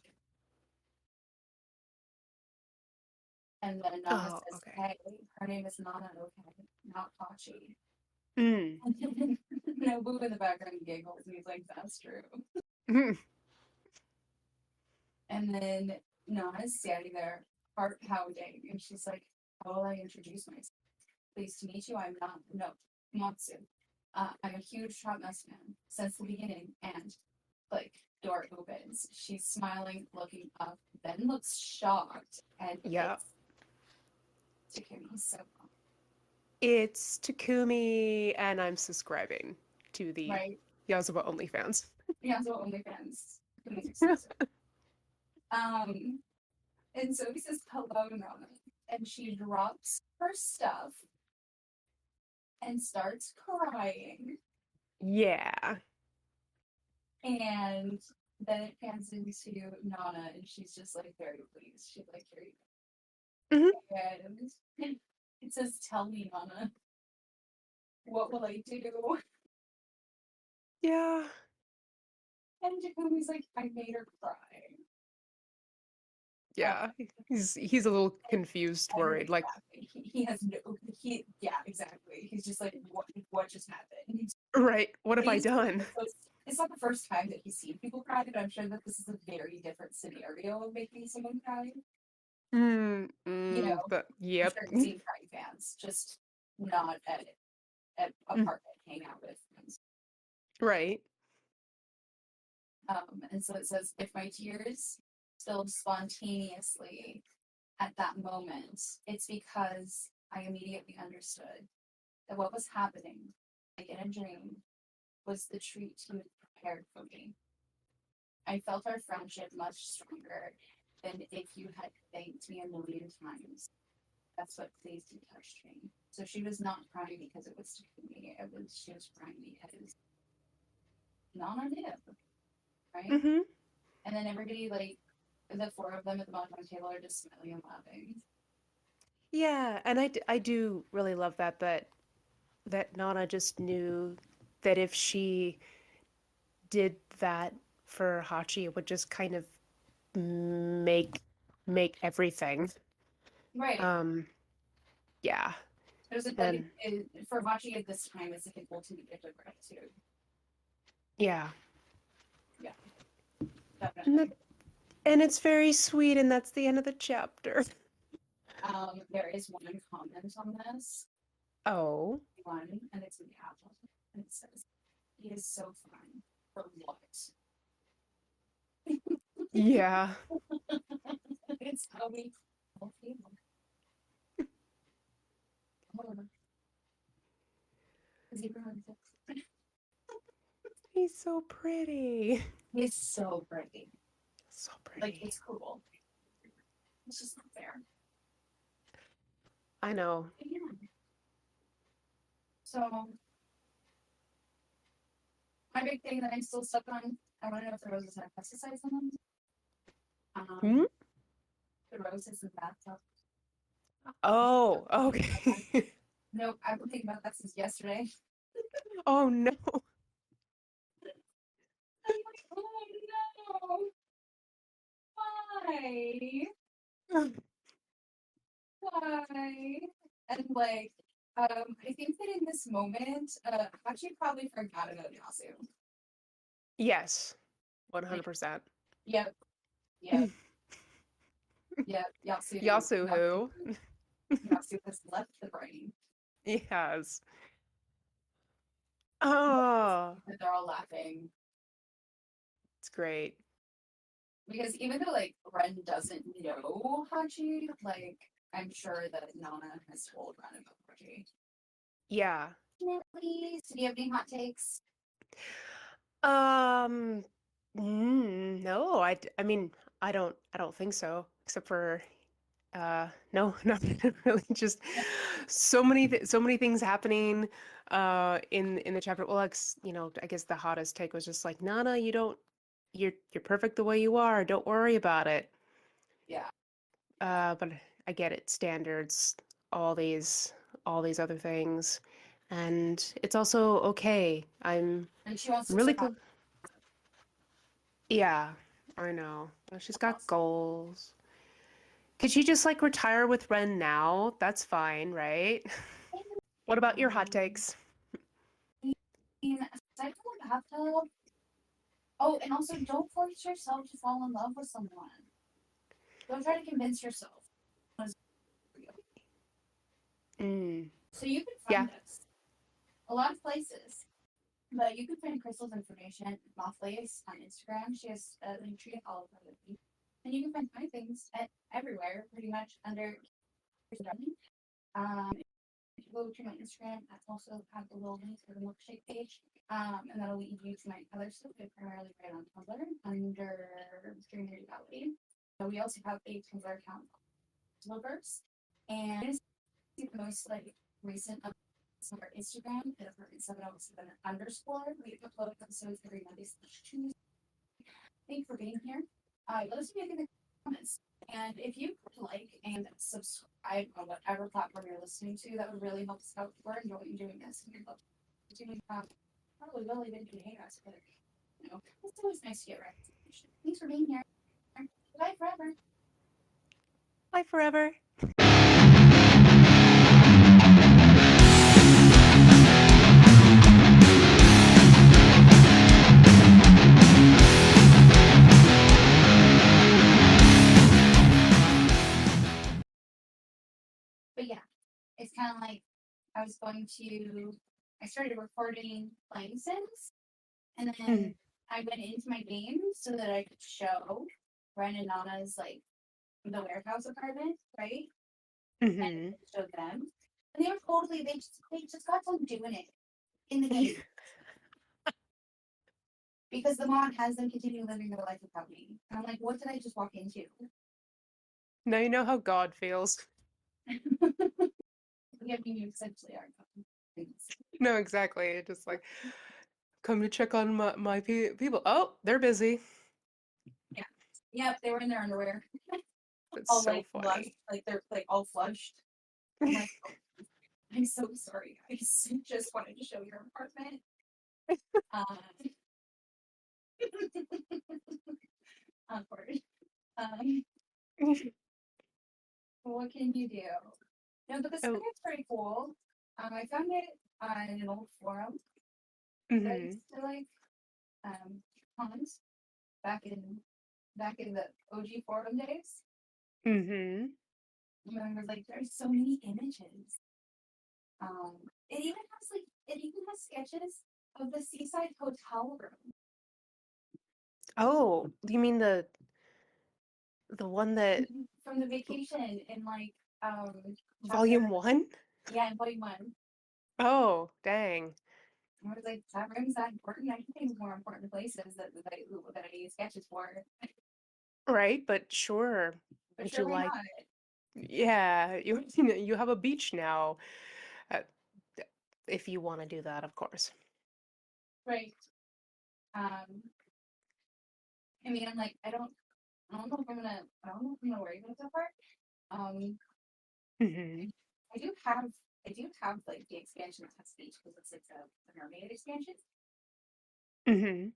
And then Nana Oh, says, okay. "Hey, her name is Nana, okay, not Hachi." Mm. And then Nobu in the background giggles, and he's like, "That's true." Mm. And then Nana's standing there, heart pounding, and she's like, "How will I introduce myself? Pleased to meet you. I'm not, no, Matsu. I'm a huge Trot Mess fan since the beginning." And like, door opens. She's smiling, looking up, then looks shocked, and Yeah. it's Takumi. So, It's Takumi, and I'm subscribing to the right? Yazuba OnlyFans. Yeah, so OnlyFans. Takumi's exclusive. Um, and so he says hello to Nana, and she drops her stuff and starts crying. Yeah. And then it pans into Nana, and she's just like very pleased. She's like, "Here you Hmm. go." And it says, "Tell me, Nana, what will I do?" Yeah. And Jacoby's like, "I made her cry." Uh, Yeah. He's a little confused, worried, like, exactly. He has no. Yeah, exactly. He's just like, what just happened? right, what have I He's, done? it's not the first time that he's seen people cry, but I'm sure that this is a very different scenario of making someone cry. But I'm yep. sure he's seen crying fans, just not at Mm, apartment hang out with friends. right. And so it says, if my tears spilled spontaneously at that moment, it's because I immediately understood that what was happening, like in a dream, was the treat you had prepared for me. I felt our friendship much stronger than if you had thanked me a million times. That's what pleased and touched me. So she was not crying because it was to me. She was crying because Nana did, right? Hmm. And then everybody, like, the four of them at the bottom of the table are just smiling and laughing. Yeah, and I do really love that Nana just knew that if she did that for Hachi, it would just kind of make make everything. Right. Um, yeah. It was like, And for Hachi at this time, it's like an ultimate gift of gratitude. yeah. Yeah, And that, definitely. and it's very sweet, and that's the end of the chapter. There is one comment on this, Oh. one, and it's in capital, and it says, "He is so fine for what?" Yeah. It's how we all feel. Is he romantic? He's so pretty. He's so pretty. So Like, pretty. it's cruel. It's just not fair. I know. Yeah. So my big thing that I'm still stuck on, I want to know if the roses have pesticides in them. Hmm? The roses in the bathtub. Oh, okay. No, I've been thinking about that since yesterday. Oh no. I'm like, oh no, why? Why? And like, I think that in this moment, actually probably forgot about Yasu. Yes. Like, 100%. yep, yep, yep, Yasu, Yasu, Yasuhu. Yasu has left the brain. Yes. Oh, That they're all laughing. it's great. Because even though like Ren doesn't know Hachi, like I'm sure that Nana has told Ren about Hachi. Yeah. Definitely. So do you have any hot takes? Um, no, I mean, I don't think so, except for, no, not really. Just so many things happening, in the chapter. Well, like, I guess the hottest take was just like, Nana, you're perfect the way you are. Don't worry about it. Yeah. But I get it, standards, all these, all these other things, and it's also okay. And she wants I'm to really survive. glad. Yeah, I know. She's got goals. Could she just like retire with Ren now? That's fine, right? What about your hot takes? I mean, aside from the bathtub, oh, and also don't force yourself to fall in love with someone. Don't try to convince yourself. It's real. Mm, So you can yeah. find us a lot of places, but you can find Crystal's information at Mothface on Instagram. She has a link tree all of her links. And you can find my things at everywhere, pretty much under Crystal. If you go to my Instagram, I also have the little link for the milkshake page. And that'll lead you to my other stuff. I primarily write on Tumblr under Dream Reality. So we also have a Tumblr account, Lovers. And the most like recent updates on our Instagram at apartment 707 underscore. We upload episodes every Monday/Tuesday. Thank you for being here. Let us know in the comments. And if you could like and subscribe on whatever platform you're listening to, that would really help us out. We're enjoying doing this. And we'd love to continue. Probably will even if you hate us, but it's always nice to get recognition. Thanks for being here. Bye forever. Bye forever. But yeah, it's kind of like I was going to. I started recording playing Sims, and Mm, then I went into my game so that I could show Ren and Nana's like the warehouse apartment, right? And mm-hmm. showed them, and they were totally they just got done doing it in the game because the mod has them continue living their life without me. And I'm like, what did I just walk into? Now you know how God feels. Yeah, I mean, you essentially are. Things. No, exactly. Just like come to check on my people. Oh, they're busy. Yeah. Yep, they were in their underwear, It's all so like blushed, funny. like they're like all flushed. I'm like, oh, I'm so sorry, guys. Just wanted to show your apartment. Um, awkward. Um, what can you do? No, but this Oh, is pretty cool. I found it on an old forum that I mm-hmm. used to like comment back in the OG forum days. Mm-hmm. And I was like, there's so many images. Um, it even has sketches of the seaside hotel room Oh, you mean the one that from the vacation in like chapter volume one? yeah in volume 1. Oh, dang. I was like, that room's that important. I can think of more important places that I use sketches for. Right, but sure. But Would sure, you why like, not? yeah, you have a beach now. Uh, if you want to do that, of course. Right. Um, I mean, I'm like, I don't know if I'm gonna worry about that part. Um, Mm-hmm. I do have like the expansion that has speech because it's like the mermaid expansion. Mm-hmm.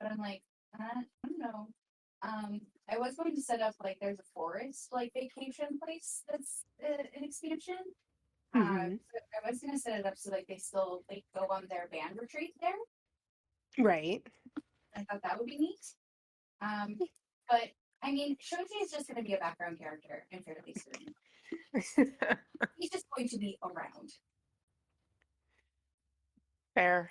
But I'm like, I don't know. I was going to set up like there's a forest like vacation place that's an expansion. Mm-hmm. So I was gonna set it up so like they still like go on their band retreat there. Right. I thought that would be neat. Um, but I mean, Shoji is just gonna be a background character. I'm fairly certain he's just going to be around. Fair.